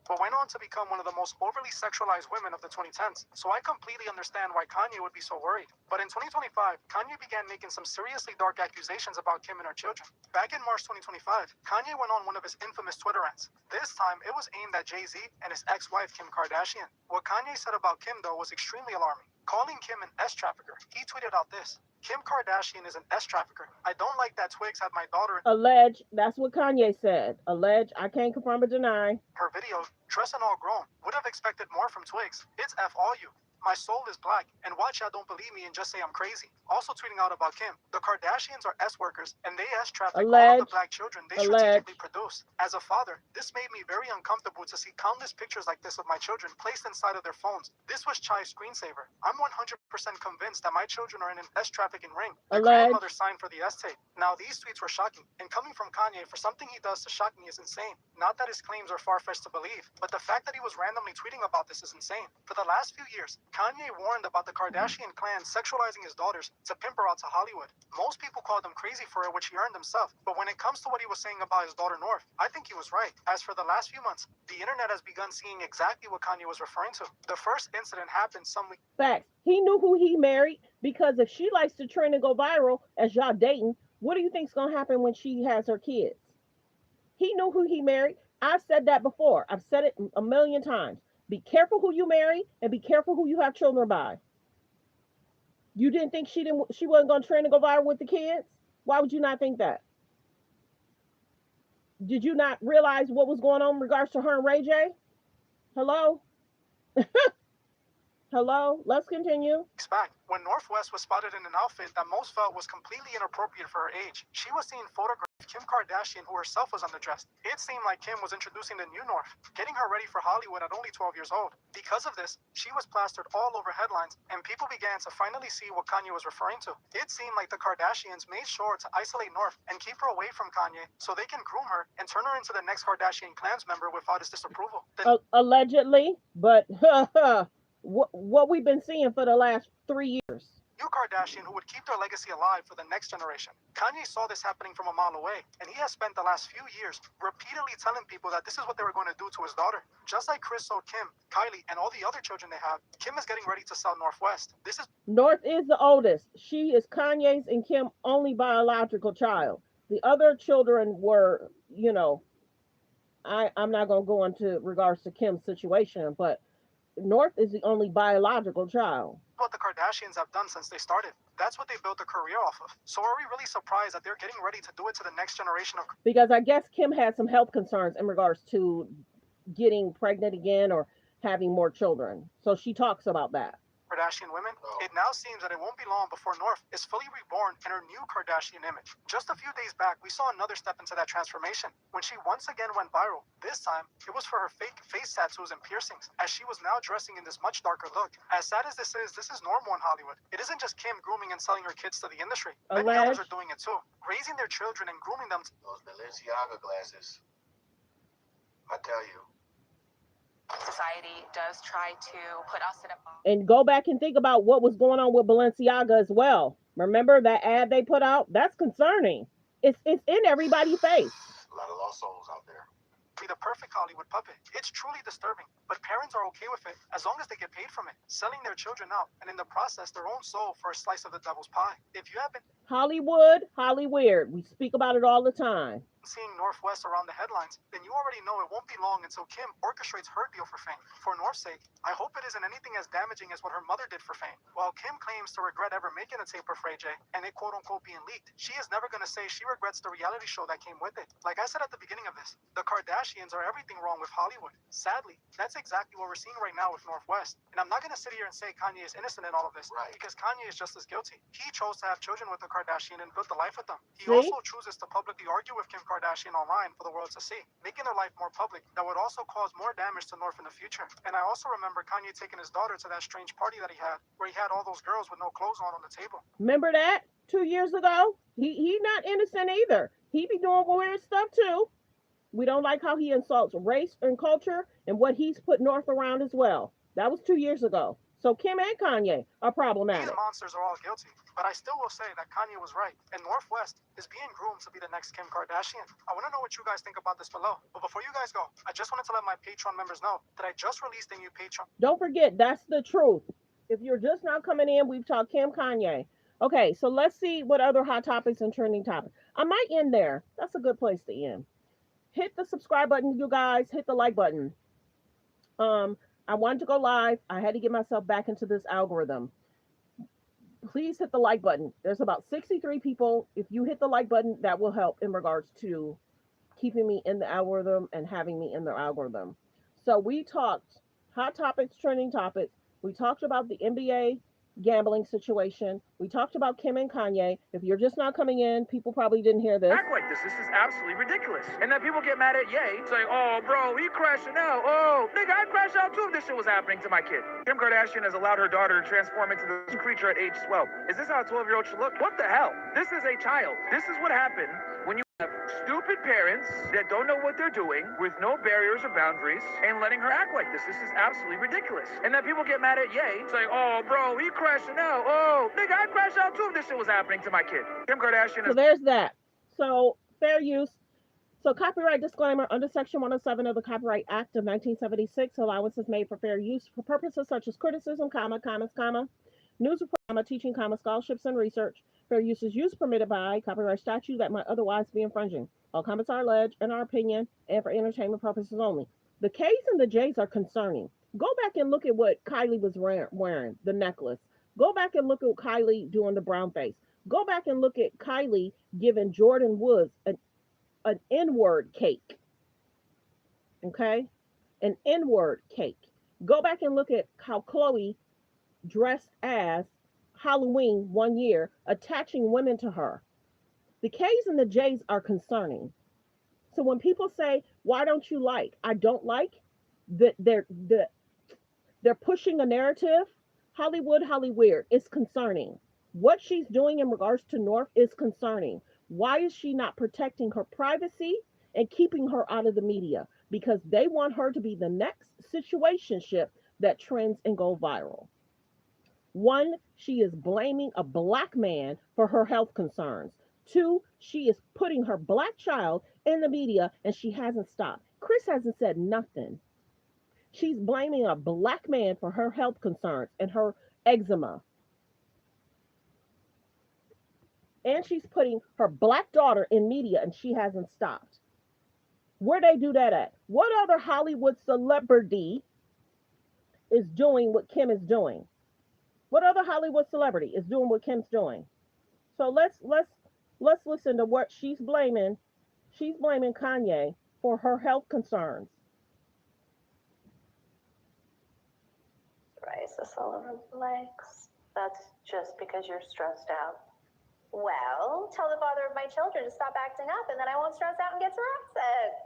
But went on to become one of the most overly sexualized women of the 2010s. So I completely understand why Kanye would be so worried. But in 2025, Kanye began making some seriously dark accusations about Kim and her children. Back in March 2025, Kanye went on one of his infamous Twitter rants. This time, it was aimed at Jay-Z and his ex-wife, Kim Kardashian. What Kanye said about Kim, though, was extremely alarming. Calling Kim an S-trafficker, he tweeted out this: Kim Kardashian is an S-trafficker. I don't like that Twigs had my daughter... Alleged. That's what Kanye said. Alleged. I can't confirm or deny. Her video, dressed and all grown, would have expected more from Twigs. It's F all you. My soul is black, and watch y'all don't believe me and just say I'm crazy. Also tweeting out about Kim. The Kardashians are S-workers, and they S-traffic all of the black children they strategically produce. As a father, this made me very uncomfortable to see countless pictures like this of my children placed inside of their phones. This was Chai's screensaver. I'm 100% convinced that my children are in an S-trafficking ring. Their grandmother signed for the S-tape. Now, these tweets were shocking, and coming from Kanye for something he does to shock me is insane. Not that his claims are far-fetched to believe, but the fact that he was randomly tweeting about this is insane. For the last few years, Kanye warned about the Kardashian clan sexualizing his daughters to pimp her out to Hollywood. Most people called him crazy for it, which he earned himself. But when it comes to what he was saying about his daughter North, I think he was right. As for the last few months, the internet has begun seeing exactly what Kanye was referring to. The first incident happened some week. Facts. He knew who he married, because if she likes to trend and go viral as y'all dating, what do you think's gonna happen when she has her kids? He knew who he married. I've said that before. I've said it a million times. Be careful who you marry and be careful who you have children by. You didn't think she wasn't going to trend and go viral with the kids? Why would you not think that? Did you not realize what was going on in regards to her and Ray J? Hello? Hello? Let's continue. Back when North West was spotted in an outfit that most felt was completely inappropriate for her age. She was seen photographed Kim Kardashian, who herself was underdressed. It seemed like Kim was introducing the new North, getting her ready for Hollywood at only 12 years old. Because of this, she was plastered all over headlines, and people began to finally see what Kanye was referring to. It seemed like the Kardashians made sure to isolate North and keep her away from Kanye so they can groom her and turn her into the next Kardashian clans member without his disapproval. Allegedly, but what we've been seeing for the last 3 years. New Kardashian who would keep their legacy alive for the next generation. Kanye saw this happening from a mile away, and he has spent the last few years repeatedly telling people that this is what they were going to do to his daughter. Just like Kris sold Kim, Kylie, and all the other children they have, Kim is getting ready to sell North West. North is the oldest. She is Kanye's and Kim's only biological child. The other children were, I'm not going to go into regards to Kim's situation, but North is the only biological child. What the Kardashians have done since they started. That's what they built a career off of. So are we really surprised that they're getting ready to do it to the next generation of... Because I guess Kim had some health concerns in regards to getting pregnant again or having more children. So she talks about that. Kardashian women, it now seems that it won't be long before North is fully reborn in her new Kardashian image. Just a few days back, we saw another step into that transformation when she once again went viral. This time, it was for her fake face tattoos and piercings, as she was now dressing in this much darker look. As sad as this is normal in Hollywood. It isn't just Kim grooming and selling her kids to the industry. Many others are doing it too, raising their children and grooming them. Those Balenciaga glasses, I tell you. Society does try to put us in a... And go back and think about what was going on with Balenciaga as well. Remember that ad they put out? That's concerning. It's in everybody's face. A lot of lost souls out there. be the perfect Hollywood puppet. It's truly disturbing, but parents are okay with it as long as they get paid from it, selling their children out, and in the process, their own soul for a slice of the devil's pie. If you have been Hollywood, Hollyweird. We speak about it all the time. seeing North West around the headlines, then you already know it won't be long until Kim orchestrates her deal for fame. For North's sake, I hope it isn't anything as damaging as what her mother did for fame. While Kim claims to regret ever making a tape with Ray J and it quote-unquote being leaked, she is never going to say she regrets the reality show that came with it. Like I said at the beginning of this, the Kardashians are everything wrong with Hollywood. Sadly, that's exactly what we're seeing right now with North West. And I'm not going to sit here and say Kanye is innocent in all of this, because Kanye is just as guilty. He chose to have children with the Kardashian and built a life with them. He also chooses to publicly argue with Kim Kardashian online for the world to see, making their life more public that would also cause more damage to North in the future. And I also remember Kanye taking his daughter to that strange party that he had, where he had all those girls with no clothes on the table. Remember that 2 years ago? He not innocent either. He be doing weird stuff too. We don't like how he insults race and culture and what he's put North around as well. That was 2 years ago. So Kim and Kanye are problematic. These monsters are all guilty, but I still will say that Kanye was right, and North West is being groomed to be the next Kim Kardashian. I want to know what you guys think about this below. But before you guys go, I just wanted to let my Patreon members know that I just released a new Patreon. Don't forget, that's the truth. If you're just now coming in, we've talked Kim, Kanye. Okay, so let's see what other hot topics and trending topics. I might end there. That's a good place to end. Hit the subscribe button, you guys. Hit the like button. I wanted to go live. I had to get myself back into this algorithm. Please hit the like button. There's about 63 people. If you hit the like button, that will help in regards to keeping me in the algorithm and having me in the algorithm. So we talked hot topics, trending topics. We talked about the NBA gambling situation. We talked about Kim and Kanye. If you're just not coming in, people probably didn't hear this. Act like this. This is absolutely ridiculous. And then people get mad at Ye, saying, oh, bro, he crashing out. Oh, nigga, I'd crash out too if this shit was happening to my kid. Kim Kardashian has allowed her daughter to transform into this creature at age 12. Is this how a 12-year-old should look? What the hell? This is a child. This is what happened when you have stupid parents that don't know what they're doing with no barriers or boundaries and letting her act like this. This is absolutely ridiculous. And then people get mad at Ye, saying, oh, bro, he crashing out. Oh, nigga, I'd crash out too if this shit was happening to my kid. Kim Kardashian So there's that. So fair use. So copyright disclaimer, under Section 107 of the Copyright Act of 1976, allowances made for fair use for purposes such as criticism, news report, teaching, scholarships, and research. Fair use is use permitted by copyright statute that might otherwise be infringing. All comments are alleged, in our opinion, and for entertainment purposes only. The K's and the J's are concerning. Go back and look at what Kylie was wearing, the necklace. Go back and look at Kylie doing the brown face. Go back and look at Kylie giving Jordan Woods an N-word cake. Okay? An N-word cake. Go back and look at how Khloe dressed as Halloween one year, attaching women to her. The K's and the J's are concerning. So when people say, why don't you like? I don't like that they're pushing a narrative. Hollyweird is concerning. What she's doing in regards to North is concerning. Why is she not protecting her privacy and keeping her out of the media? Because they want her to be the next situationship that trends and go viral. One, she is blaming a black man for her health concerns. Two, she is putting her black child in the media and she hasn't stopped. Chris hasn't said nothing. She's blaming a black man for her health concerns and her eczema. And she's putting her black daughter in media and she hasn't stopped. Where they do that at? What other Hollywood celebrity is doing what Kim is doing? What other Hollywood celebrity is doing what Kim's doing? So let's listen to what she's blaming. She's blaming Kanye for her health concerns. Psoriasis all over the legs. That's just because you're stressed out. Well, tell the father of my children to stop acting up and then I won't stress out and get psoriasis.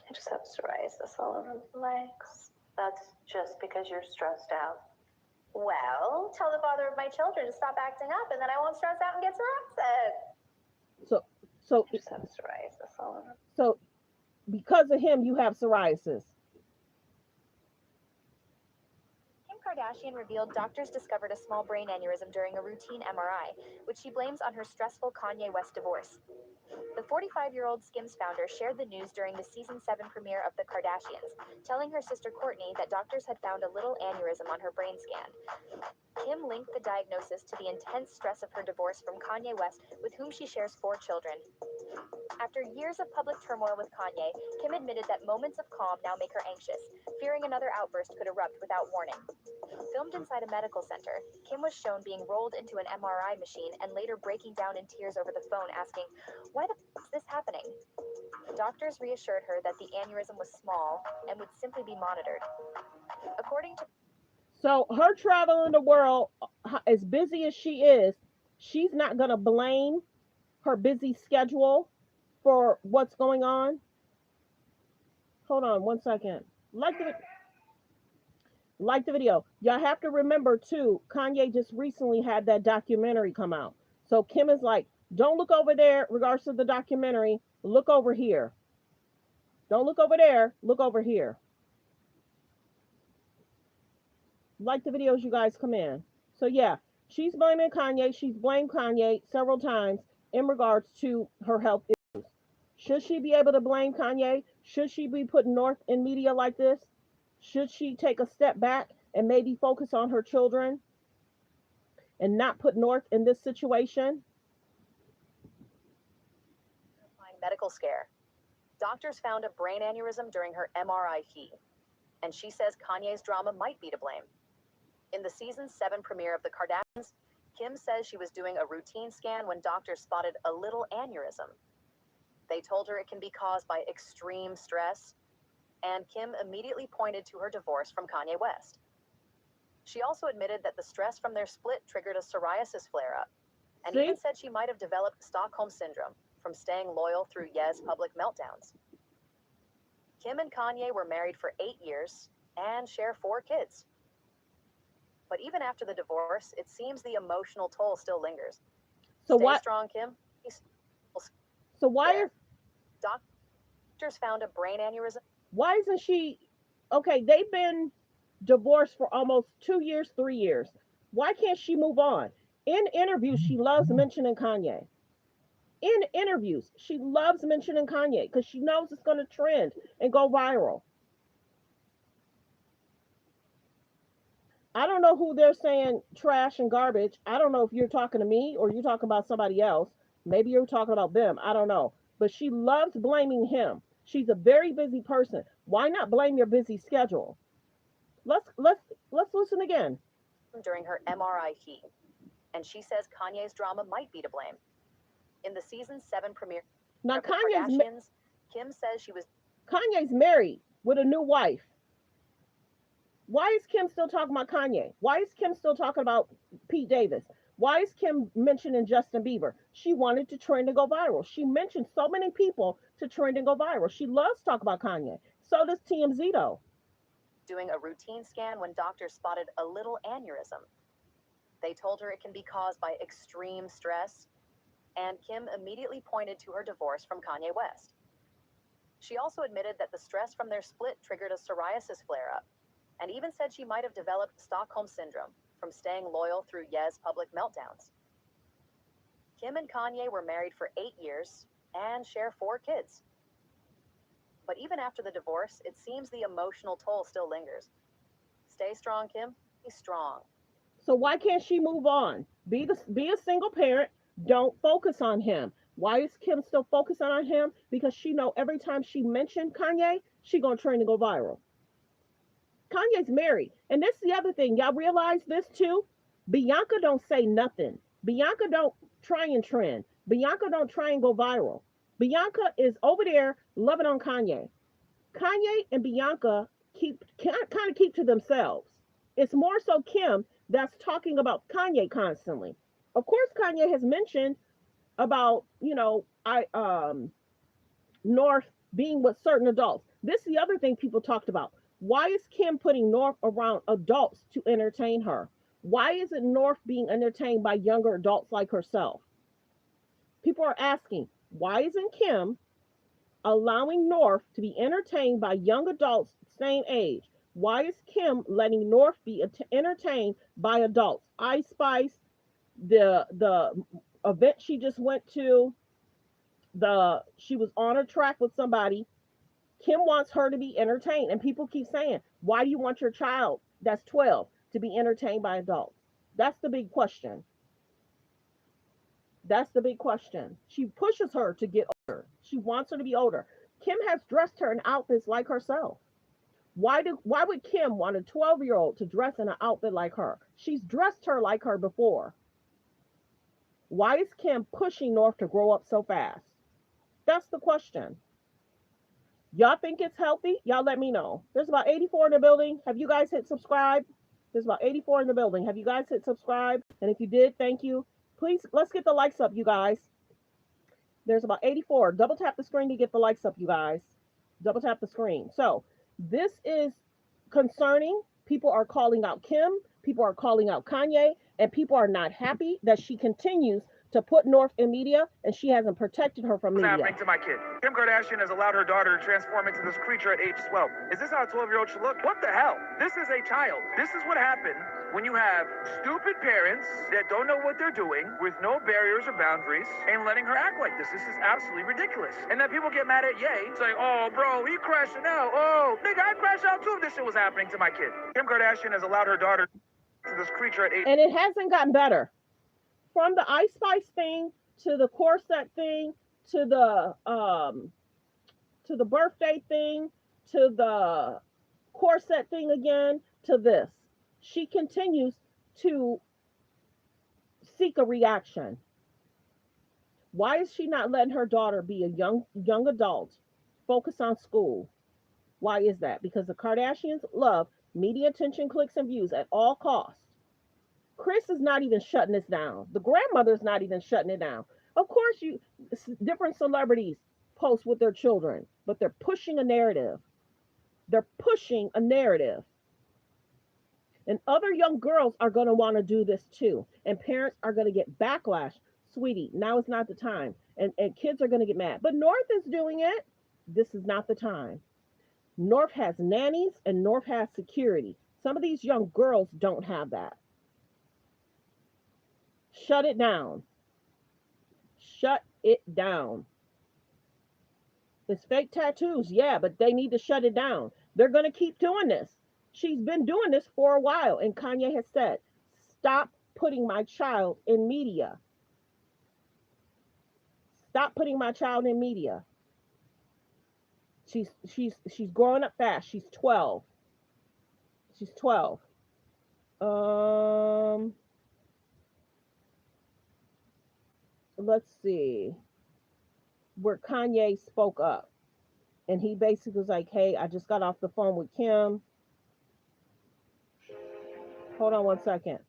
I just have psoriasis all over the legs. That's just because you're stressed out. Well, tell the father of my children to stop acting up and then I won't stress out and get psoriasis. So I just have psoriasis all over. So because of him, you have psoriasis. Kim Kardashian revealed doctors discovered a small brain aneurysm during a routine MRI, which she blames on her stressful Kanye West divorce. The 45-year-old Skims founder shared the news during the season 7 premiere of The Kardashians, telling her sister Kourtney that doctors had found a little aneurysm on her brain scan. Kim linked the diagnosis to the intense stress of her divorce from Kanye West, with whom she shares 4 children. After years of public turmoil with Kanye, Kim admitted that moments of calm now make her anxious, fearing another outburst could erupt without warning. Filmed inside a medical center, Kim was shown being rolled into an MRI machine and later breaking down in tears over the phone, asking, "Why the f is this happening?" Doctors reassured her that the aneurysm was small and would simply be monitored. According to So her traveling the world, as busy as she is, she's not going to blame her busy schedule for what's going on. Hold on one second. Like the video. Y'all have to remember too, Kanye just recently had that documentary come out. So Kim is like, don't look over there regards to the documentary. Look over here. Don't look over there. Look over here. Like the videos you guys come in. So yeah, she's blaming Kanye. She's blamed Kanye several times in regards to her health issues. Should she be able to blame Kanye? Should she be putting North in media like this? Should she take a step back and maybe focus on her children and not put North in this situation? Medical scare. Doctors found a brain aneurysm during her MRI feed, and she says Kanye's drama might be to blame. In the season 7 premiere of The Kardashians, Kim says she was doing a routine scan when doctors spotted a little aneurysm. They told her it can be caused by extreme stress, and Kim immediately pointed to her divorce from Kanye West. She also admitted that the stress from their split triggered a psoriasis flare-up, and even said she might have developed Stockholm Syndrome from staying loyal through Ye's public meltdowns. Kim and Kanye were married for 8 years and share 4 kids. But even after the divorce, it seems the emotional toll still lingers. So Stay strong, Kim. So why is doctors found a brain aneurysm? Why isn't she okay? They've been divorced for almost 2 years, 3 years. Why can't she move on? In interviews, she loves mentioning Kanye. In interviews, she loves mentioning Kanye because she knows it's going to trend and go viral. I don't know who they're saying trash and garbage. I don't know if you're talking to me or you're talking about somebody else. Maybe you're talking about them. I don't know. But she loves blaming him. She's a very busy person. Why not blame your busy schedule? Let's listen again. During her MRI feed, and she says Kanye's drama might be to blame. In the season 7 premiere now, of The Kardashians, Kim says she was Kanye's married with a new wife. Why is Kim still talking about Kanye? Why is Kim still talking about Pete Davis? Why is Kim mentioning Justin Bieber? She wanted to trend and go viral. She mentioned so many people to trend and go viral. She loves to talk about Kanye. So does TMZ though. Doing a routine scan when doctors spotted a little aneurysm. They told her it can be caused by extreme stress, and Kim immediately pointed to her divorce from Kanye West. She also admitted that the stress from their split triggered a psoriasis flare-up, and even said she might have developed Stockholm Syndrome from staying loyal through Ye's public meltdowns. Kim and Kanye were married for 8 years and share 4 kids. But even after the divorce, it seems the emotional toll still lingers. Stay strong, Kim. Be strong. So why can't she move on? Be a single parent. Don't focus on him. Why is Kim still focusing on him? Because she know every time she mentioned Kanye, she gonna trend and go viral. Kanye's married. And this is the other thing. Y'all realize this too? Bianca don't say nothing. Bianca don't try and trend. Bianca don't try and go viral. Bianca is over there loving on Kanye. Kanye and Bianca kind of keep to themselves. It's more so Kim that's talking about Kanye constantly. Of course, Kanye has mentioned about, North being with certain adults. This is the other thing people talked about. Why is Kim putting North around adults to entertain her? Why isn't North being entertained by younger adults like herself? People are asking, why isn't Kim allowing North to be entertained by young adults same age? Why is Kim letting North be entertained by adults? Ice Spice, the event she just went to, she was on a track with somebody. Kim wants her to be entertained, and people keep saying, why do you want your child that's 12 to be entertained by adults? That's the big question. That's the big question. She pushes her to get older. She wants her to be older. Kim has dressed her in outfits like herself. Why would Kim want a 12-year-old to dress in an outfit like her? She's dressed her like her before. Why is Kim pushing North to grow up so fast? That's the question. Y'all think it's healthy? Y'all let me know. There's about 84 in the building. Have you guys hit subscribe? There's about 84 in the building. Have you guys hit subscribe? And if you did, thank you. Please, let's get the likes up, you guys. There's about 84. Double tap the screen to get the likes up, you guys. Double tap the screen. So this is concerning. People are calling out Kim. People are calling out Kanye. And people are not happy that she continues to put North in media, and she hasn't protected her from media. What's happening to my kid? Kim Kardashian has allowed her daughter to transform into this creature at age 12. Is this how a 12-year-old should look? What the hell? This is a child. This is what happens when you have stupid parents that don't know what they're doing with no barriers or boundaries and letting her act like this. This is absolutely ridiculous. And then people get mad at Ye, saying, oh, bro, he crashing out. Oh, nigga, I'd crash out too if this shit was happening to my kid. Kim Kardashian has allowed her daughter to this creature at age... And it hasn't gotten better. From the Ice Spice thing to the corset thing to the birthday thing to the corset thing again to this, she continues to seek a reaction. Why is she not letting her daughter be a young adult, focus on school? Why is that? Because the Kardashians love media attention, clicks, and views at all costs. Kris is not even shutting this down. The grandmother's not even shutting it down. Of course, different celebrities post with their children, but they're pushing a narrative. They're pushing a narrative. And other young girls are going to want to do this too. And parents are going to get backlash. Sweetie, now is not the time. And kids are going to get mad. But North is doing it. This is not the time. North has nannies and North has security. Some of these young girls don't have that. Shut it down. Shut it down. It's fake tattoos, yeah, but they need to shut it down. They're going to keep doing this. She's been doing this for a while, and Kanye has said, stop putting my child in media. Stop putting my child in media. She's growing up fast. She's 12. She's 12. Let's see. Where Kanye spoke up. And he basically was like, hey, I just got off the phone with Kim. Hold on 1 second.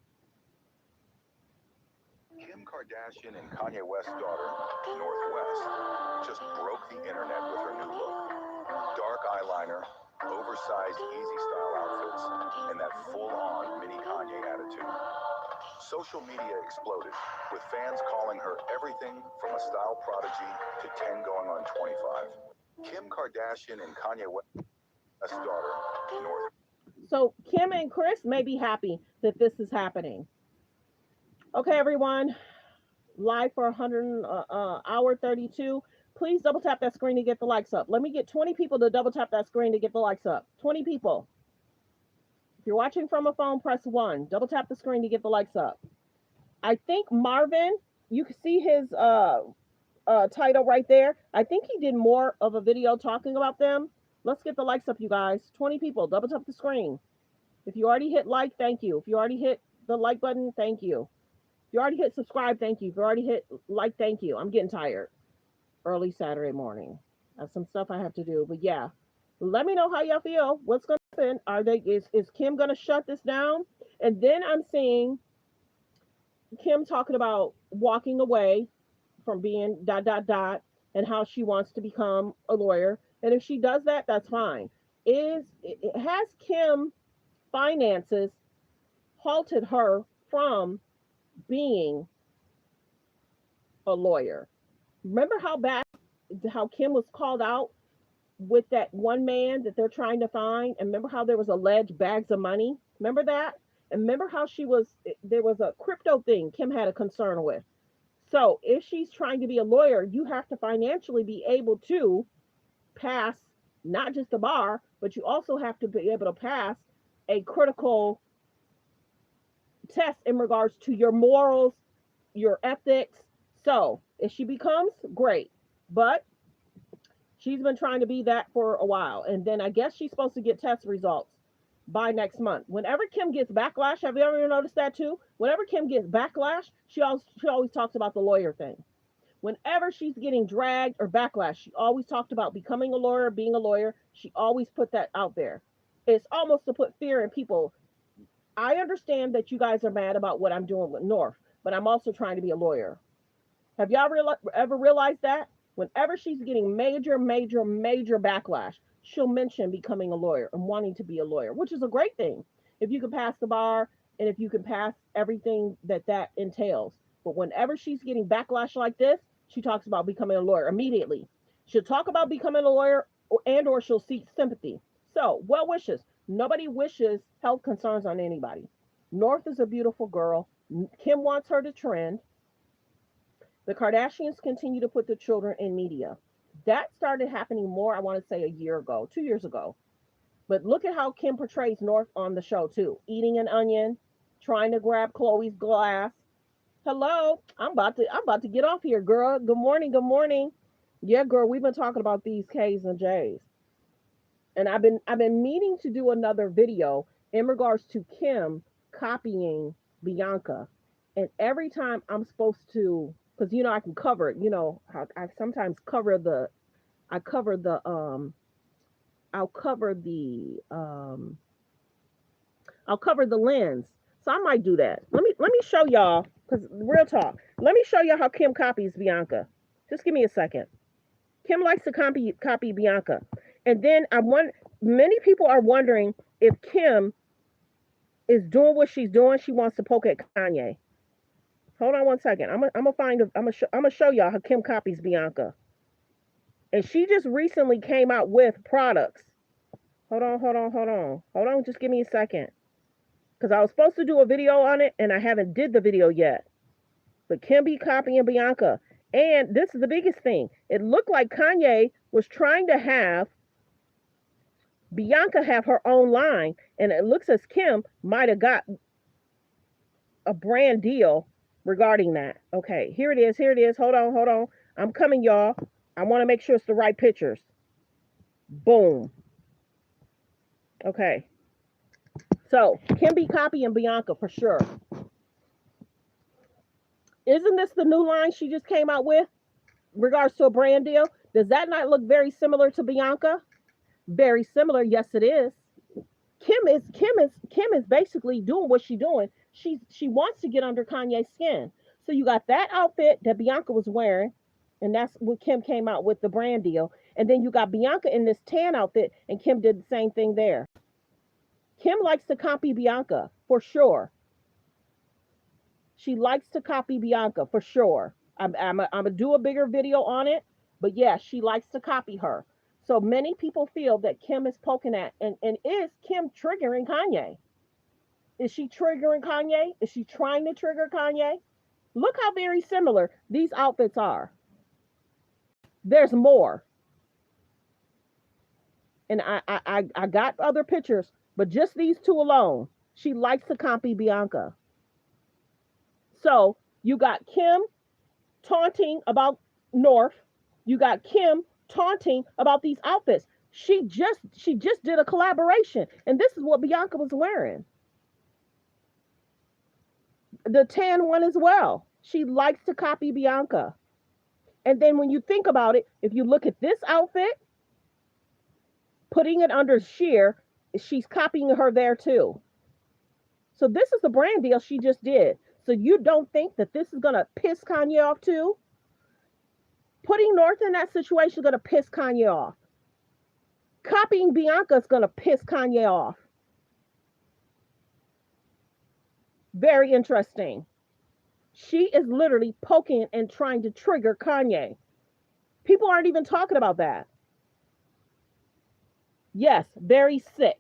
Kim Kardashian and Kanye West's daughter, North West, just broke the internet with her new look. Dark eyeliner, oversized easy style outfits, and that full-on mini Kanye attitude. Social media exploded, with fans calling her everything from a style prodigy to 10 going on 25. Kim Kardashian and Kanye West's daughter, North. So Kim and Kris may be happy that this is happening. Okay, everyone. Live for 100 hour 32. Please double tap that screen to get the likes up. Let me get 20 people to double tap that screen to get the likes up. 20 people. If you're watching from a phone, press 1. Double tap the screen to get the likes up. I think Marvin, you can see his title right there. I think he did more of a video talking about them. Let's get the likes up, you guys. 20 people. Double tap the screen. If you already hit like, thank you. If you already hit the like button, thank you. If you already hit subscribe, thank you. If you already hit like, thank you. I'm getting tired. Early Saturday morning. I have some stuff I have to do. But yeah, let me know how y'all feel. What's going to happen? Is Kim going to shut this down? And then I'm seeing Kim talking about walking away from being ... and how she wants to become a lawyer. And if she does that, that's fine. Has Kim finances halted her from being a lawyer? Remember how Kim was called out with that one man that they're trying to find. And remember how there was alleged bags of money? Remember that? And remember how there was a crypto thing Kim had a concern with. So if she's trying to be a lawyer, you have to financially be able to pass not just the bar, but you also have to be able to pass a critical test in regards to your morals, your ethics. So if she becomes, great. But she's been trying to be that for a while. And then I guess she's supposed to get test results by next month. Whenever Kim gets backlash, have you ever noticed that too? Whenever Kim gets backlash, she always talks about the lawyer thing. Whenever she's getting dragged or backlash, she always talked about becoming a lawyer, being a lawyer. She always put that out there. It's almost to put fear in people. I understand that you guys are mad about what I'm doing with North, but I'm also trying to be a lawyer. Have y'all ever realized that? Whenever she's getting major backlash, she'll mention becoming a lawyer and wanting to be a lawyer, which is a great thing. If you can pass the bar and if you can pass everything that entails. But whenever she's getting backlash like this, she talks about becoming a lawyer immediately. She'll talk about becoming a lawyer or she'll seek sympathy. So, well wishes. Nobody wishes health concerns on anybody. North is a beautiful girl. Kim wants her to trend. The Kardashians continue to put the children in media. That started happening more, I want to say, a year ago, 2 years ago. But look at how Kim portrays North on the show, too. Eating an onion, trying to grab Khloe's glass. Hello, I'm about to get off here, girl. Good morning. Yeah, girl, we've been talking about these K's and J's. And I've been meaning to do another video in regards to Kim copying Bianca. And every time I'm supposed to, because I can cover it, I sometimes cover I'll cover the lens. So I might do that. Let me show y'all, because real talk. Let me show y'all how Kim copies Bianca. Just give me a second. Kim likes to copy Bianca. And then many people are wondering if Kim is doing what she's doing. She wants to poke at Kanye. Hold on one second. I'm gonna show y'all how Kim copies Bianca. And she just recently came out with products. Hold on. Just give me a second. Because I was supposed to do a video on it and I haven't did the video yet. But Kim be copying Bianca. And this is the biggest thing. It looked like Kanye was trying to have Bianca have her own line. And it looks as Kim might have got a brand deal regarding that. Okay, here it is. Hold on. I'm coming, y'all. I want to make sure it's the right pictures. Boom. Okay. So, Kim be copying Bianca for sure. Isn't this the new line she just came out with? Regards to a brand deal? Does that not look very similar to Bianca? Very similar. Yes, it is. Kim is basically doing what she's doing. She wants to get under Kanye's skin. So you got that outfit that Bianca was wearing, and that's what Kim came out with, the brand deal. And then you got Bianca in this tan outfit, and Kim did the same thing there. Kim likes to copy Bianca, for sure. She likes to copy Bianca, for sure. I'm going to do a bigger video on it, but yeah, she likes to copy her. So many people feel that Kim is poking at, and is Kim triggering Kanye? Is she triggering Kanye? Is she trying to trigger Kanye? Look how very similar these outfits are. There's more. And I got other pictures, but just these two alone, she likes to copy Bianca. So you got Kim taunting about North. You got Kim taunting about these outfits. She just did a collaboration, and this is what Bianca was wearing. The tan one as well. She likes to copy Bianca. And then when you think about it, if you look at this outfit, putting it under sheer, she's copying her there too. So this is the brand deal she just did. So you don't think that this is going to piss Kanye off too? Putting North in that situation is going to piss Kanye off. Copying Bianca is going to piss Kanye off. Very interesting. She is literally poking and trying to trigger Kanye. People aren't even talking about that. Yes, very sick.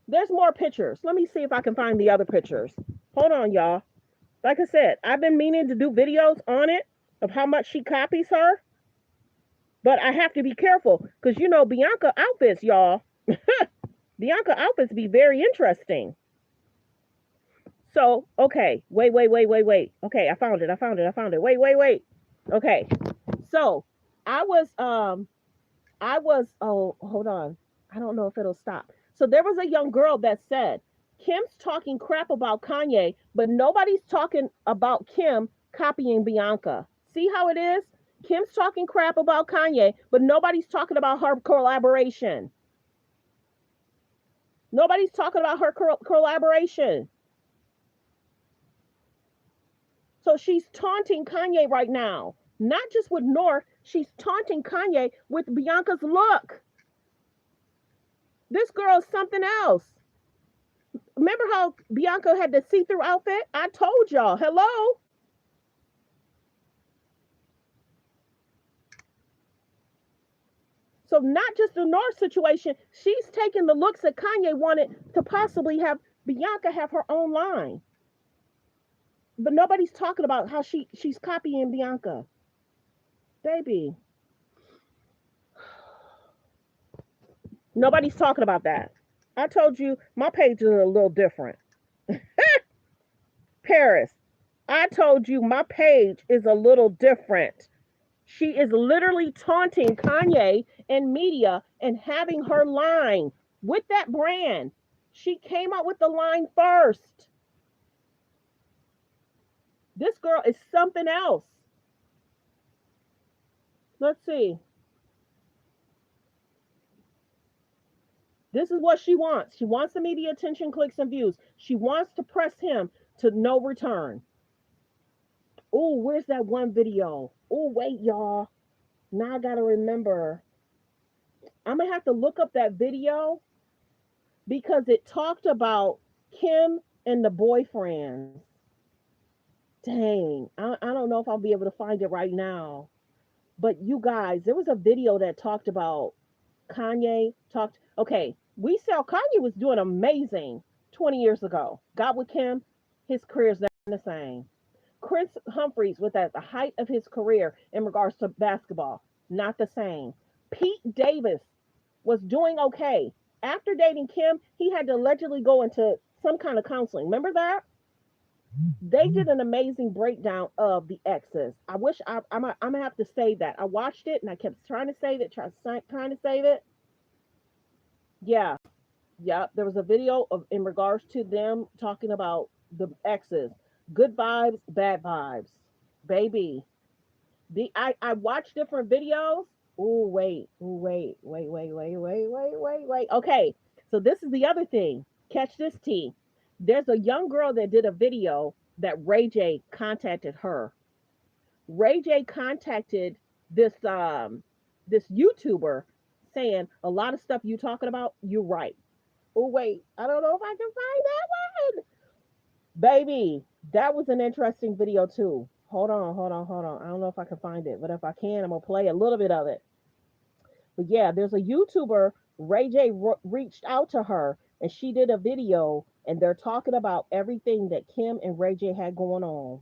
There's more pictures. Let me see if I can find the other pictures. Hold on, y'all. Like I said, I've been meaning to do videos on it of how much she copies her, but I have to be careful because you know Bianca outfits, y'all. Bianca outfits be very interesting. So, okay, wait. Okay, I found it. Wait. Okay. So, I was oh, hold on. I don't know if it'll stop. So there was a young girl that said, Kim's talking crap about Kanye, but nobody's talking about Kim copying Bianca. See how it is? Kim's talking crap about Kanye, but nobody's talking about her collaboration. Nobody's talking about her collaboration. So she's taunting Kanye right now. Not just with North, she's taunting Kanye with Bianca's look. This girl is something else. Remember how Bianca had the see-through outfit? I told y'all. Hello? So not just the North situation, she's taking the looks that Kanye wanted to possibly have Bianca have her own line. But nobody's talking about how she's copying Bianca. Baby. Nobody's talking about that. I told you my page is a little different. Paris, I told you my page is a little different. She is literally taunting Kanye and media and having her line with that brand. She came out with the line first. This girl is something else. Let's see. This is what she wants. She wants the media attention, clicks, and views. She wants to press him to no return. Oh, where's that one video? Oh, wait, y'all. Now I gotta remember. I'm gonna have to look up that video because it talked about Kim and the boyfriends. Dang, I don't know if I'll be able to find it right now. But you guys, there was a video that talked about Kanye talked. Okay, we saw Kanye was doing amazing 20 years ago. Got with Kim, his career's not the same. Chris Humphries was at the height of his career in regards to basketball, not the same. Pete Davis was doing okay. After dating Kim, he had to allegedly go into some kind of counseling. Remember that? They did an amazing breakdown of the exes. I wish I'm gonna have to save that. I watched it and I kept trying to save it, trying to save it. Yeah, there was a video of in regards to them talking about the exes, good vibes, bad vibes, baby. I watched different videos. Oh wait. Okay, so this is the other thing. Catch this, T. There's a young girl that did a video that Ray J contacted her. Ray J contacted this this YouTuber saying a lot of stuff you talking about, you're right. Oh wait, I don't know if I can find that one. Baby, that was an interesting video too. Hold on. I don't know if I can find it, but if I can, I'm gonna play a little bit of it. But yeah, there's a YouTuber, Ray J reached out to her and she did a video and they're talking about everything that Kim and Ray J had going on.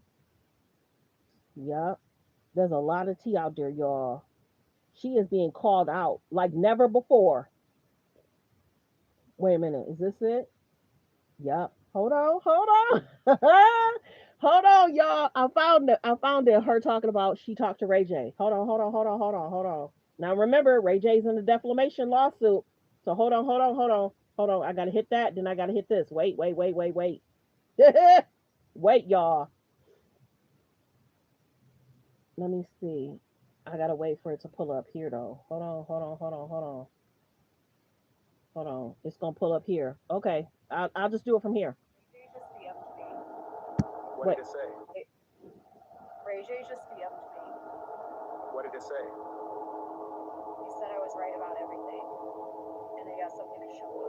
Yep. There's a lot of tea out there, y'all. She is being called out like never before. Wait a minute, is this it? Yep. Hold on. Hold on, y'all. I found it. Her talking about she talked to Ray J. Hold on. Now remember, Ray J's in the defamation lawsuit. So hold on. I gotta hit that, then I gotta hit this. Wait. Wait, y'all. Let me see. I gotta wait for it to pull up here though. Hold on. It's gonna pull up here. Okay. I'll just do it from here. What did it say? Ray J just DM'd me. What did it say? He said I was right about everything. And he got something to show me.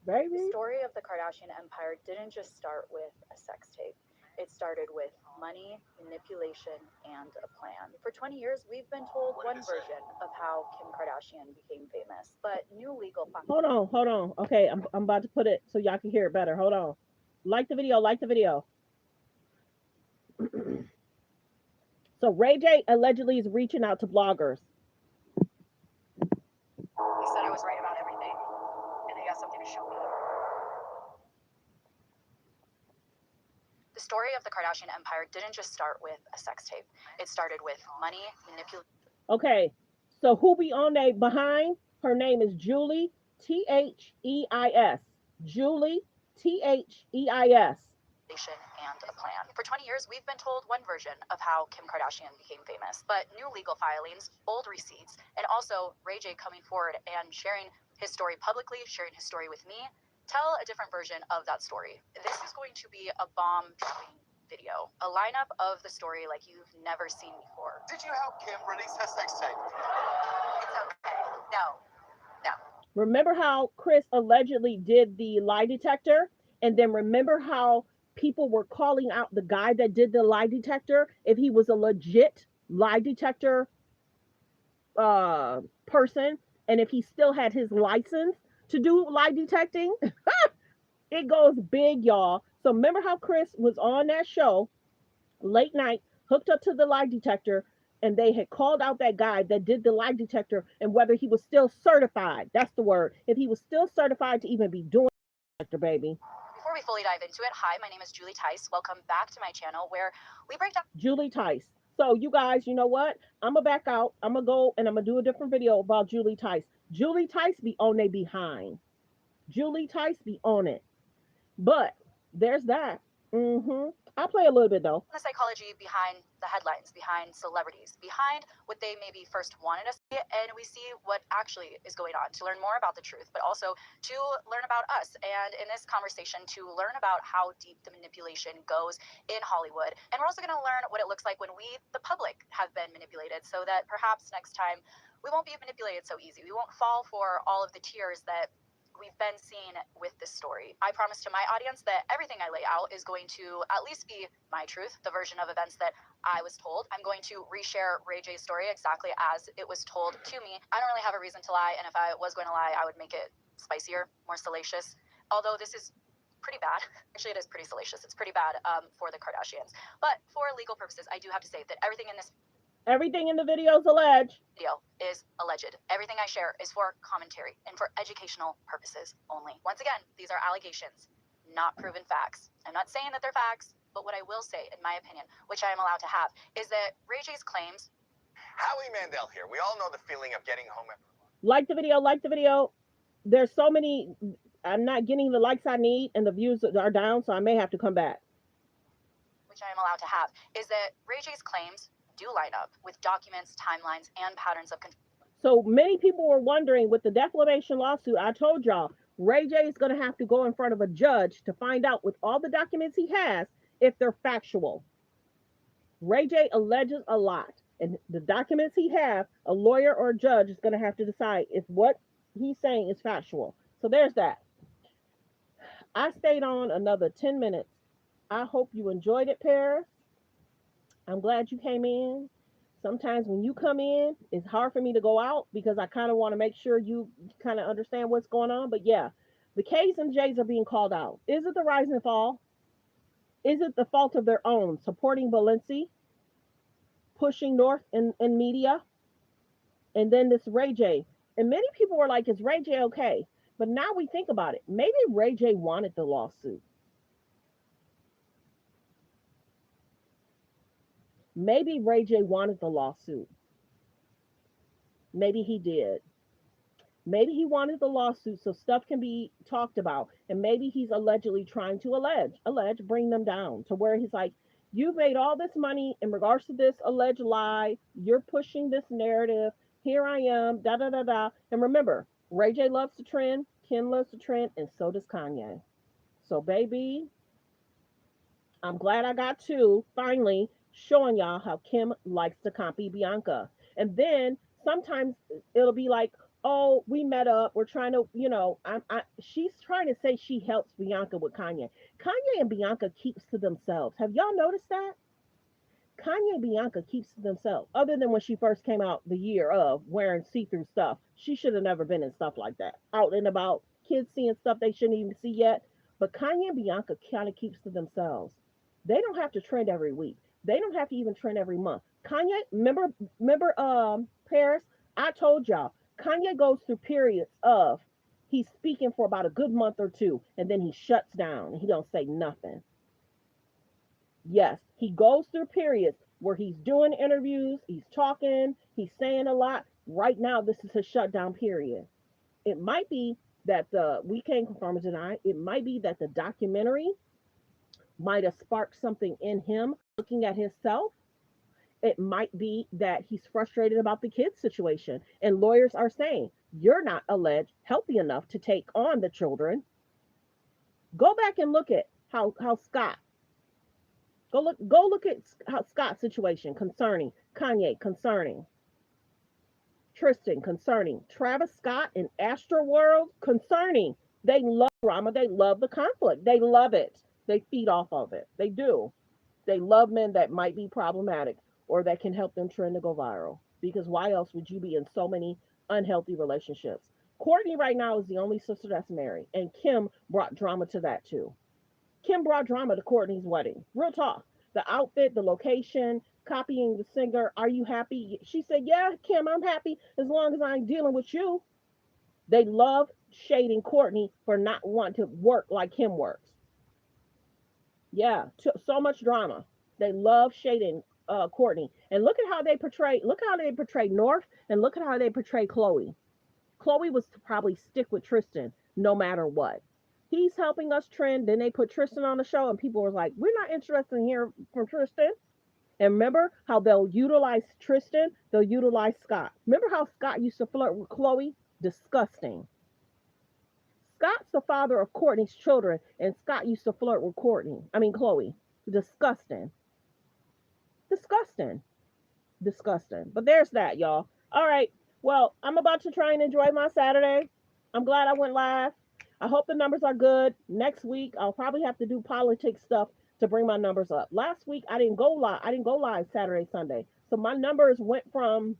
Baby. The story of the Kardashian empire didn't just start with a sex tape. It started with money, manipulation, and a plan. For 20 years, we've been told one version of how Kim Kardashian became famous, but new legal Hold on. Okay, I'm about to put it so y'all can hear it better. Hold on. Like the video. So Ray J allegedly is reaching out to bloggers. He said I was right about everything, and he has something to show me. The story of the Kardashian empire didn't just start with a sex tape. It started with money, manipulation. Okay, so who be on they behind? Her name is Julie Theis. Julie Theis. And a plan. For 20 years, we've been told one version of how Kim Kardashian became famous, but new legal filings, old receipts, and also Ray J coming forward and sharing his story publicly, sharing his story with me, tell a different version of that story. This is going to be a bomb-dropping video, a lineup of the story like you've never seen before. Did you help Kim release her sex tape? It's okay. No. Remember how Chris allegedly did the lie detector? And then remember how people were calling out the guy that did the lie detector if he was a legit lie detector person, and if he still had his license to do lie detecting. It goes big, y'all. So remember how Chris was on that show late night, hooked up to the lie detector, and they had called out that guy that did the lie detector and whether he was still certified. That's the word. If he was still certified to even be doing the detector, baby. Before we fully dive into it, hi, my name is Julie Tice. Welcome back to my channel where we break down Julie Tice. So you guys, you know what? I'm going to back out. I'm going to go and I'm going to do a different video about Julie Tice. Julie Tice be on they behind. Julie Tice be on it. But there's that. I'll play a little bit though. the psychology behind the headlines, behind celebrities, behind what they maybe first wanted us to see, and we see what actually is going on to learn more about the truth, but also to learn about us. And in this conversation, to learn about how deep the manipulation goes in Hollywood. And we're also going to learn what it looks like when we, the public, have been manipulated, so that perhaps next time we won't be manipulated so easy. We won't fall for all of the tears that we've been seeing with this story. I promise to my audience that everything I lay out is going to at least be my truth, the version of events that I was told. I'm going to reshare Ray J's story exactly as it was told to me. I don't really have a reason to lie, and if I was going to lie, I would make it spicier, more salacious. Although this is pretty bad. Actually, it is pretty salacious. It's pretty bad for the Kardashians. But for legal purposes, I do have to say that everything in the video is alleged. Video is alleged. Everything I share is for commentary and for educational purposes only. Once again, these are allegations, not proven facts. I'm not saying that they're facts, but what I will say, in my opinion, which I am allowed to have, is that Ray J's claims. Howie Mandel here. We all know the feeling of getting home after. Like the video. There's so many. I'm not getting the likes I need, and the views are down, so I may have to come back. Which I am allowed to have, is that Ray J's claims do line up with documents, timelines, and patterns of control. So many people were wondering with the defamation lawsuit, I told y'all, Ray J is going to have to go in front of a judge to find out with all the documents he has if they're factual. Ray J alleges a lot, and the documents he has, a lawyer or a judge is going to have to decide if what he's saying is factual. So there's that. I stayed on another 10 minutes. I hope you enjoyed it, Paris. I'm glad you came in. Sometimes when you come in, it's hard for me to go out because I kind of want to make sure you kind of understand what's going on. But yeah, the K's and J's are being called out. Is it the rise and fall? Is it the fault of their own? Supporting Balenci, pushing North in media, and then this Ray J. And many people were like, is Ray J okay? But now we think about it. Maybe Ray J wanted the lawsuit. Maybe Ray J wanted the lawsuit. Maybe he did. Maybe he wanted the lawsuit so stuff can be talked about. And maybe he's allegedly trying to bring them down to where he's like, you made all this money in regards to this alleged lie. You're pushing this narrative. Here I am, da, da, da, da. And remember, Ray J loves to trend, Kim loves to trend, and so does Kanye. So baby, I'm glad I got to finally showing y'all how Kim likes to copy Bianca. And then sometimes it'll be like, oh, we met up. We're trying to, she's trying to say she helps Bianca with Kanye. Kanye and Bianca keeps to themselves. Have y'all noticed that? Kanye and Bianca keeps to themselves. Other than when she first came out the year of wearing see-through stuff. She should have never been in stuff like that. Out and about, kids seeing stuff they shouldn't even see yet. But Kanye and Bianca kind of keeps to themselves. They don't have to trend every week. They don't have to even trend every month. Kanye, remember Paris? I told y'all, Kanye goes through periods of he's speaking for about a good month or two, and then he shuts down and he don't say nothing. Yes, he goes through periods where he's doing interviews, he's talking, he's saying a lot. Right now, this is his shutdown period. It might be that we can't confirm or deny. It might be that the documentary might have sparked something in him looking at himself. It might be that he's frustrated about the kids situation. And lawyers are saying, you're not alleged healthy enough to take on the children. Go back and look at how Scott, go look at how Scott's situation concerning Kanye, concerning Tristan, concerning Travis Scott and Astroworld, concerning, they love drama, they love the conflict, they love it. They feed off of it. They do. They love men that might be problematic or that can help them trend to go viral. Because why else would you be in so many unhealthy relationships? Courtney right now is the only sister that's married, and Kim brought drama to that too. Kim brought drama to Courtney's wedding. Real talk. The outfit, the location, copying the singer. Are you happy? She said, yeah, Kim, I'm happy as long as I ain't dealing with you. They love shading Courtney for not wanting to work like Kim works. Yeah, so much drama. They love shading Courtney. And look at how they portray North, and look at how they portray Chloe. Chloe was to probably stick with Tristan no matter what. He's helping us trend. Then they put Tristan on the show, and people were like, we're not interested in hearing from Tristan. And remember how they'll utilize Tristan, they'll utilize Scott. Remember how Scott used to flirt with Chloe? Disgusting. Scott's the father of Courtney's children, and Scott used to flirt with Chloe. Disgusting. Disgusting. Disgusting. But there's that, y'all. All right. Well, I'm about to try and enjoy my Saturday. I'm glad I went live. I hope the numbers are good. Next week, I'll probably have to do politics stuff to bring my numbers up. Last week, I didn't go live Saturday, Sunday. So my numbers went from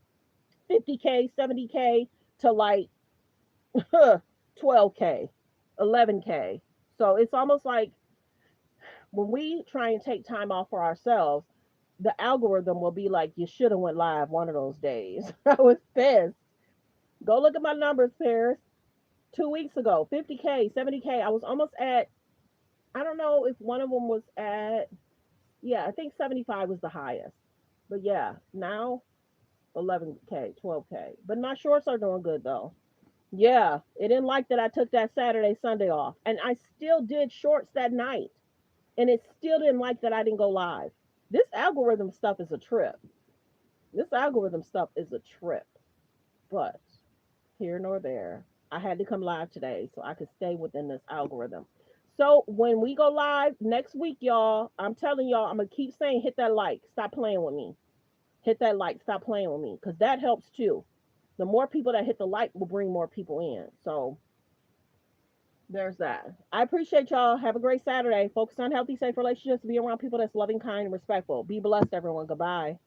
50K, 70K to like 12K, 11K. So it's almost like when we try and take time off for ourselves, the algorithm will be like, you should have went live one of those days. I was pissed. Go look at my numbers, Paris. 2 weeks ago, 50K, 70K. I was almost at, I don't know if one of them was at, yeah, I think 75 was the highest. But yeah, now 11K, 12K. But my shorts are doing good though. Yeah, it didn't like that I took that Saturday, Sunday off. And I still did shorts that night. And it still didn't like that I didn't go live. This algorithm stuff is a trip. But here nor there. I had to come live today so I could stay within this algorithm. So when we go live next week, y'all, I'm telling y'all, I'm going to keep saying, hit that like. Stop playing with me. Hit that like. Stop playing with me. Because that helps too. The more people that hit the like will bring more people in. So there's that. I appreciate y'all. Have a great Saturday. Focus on healthy, safe relationships. Be around people that's loving, kind, and respectful. Be blessed, everyone. Goodbye.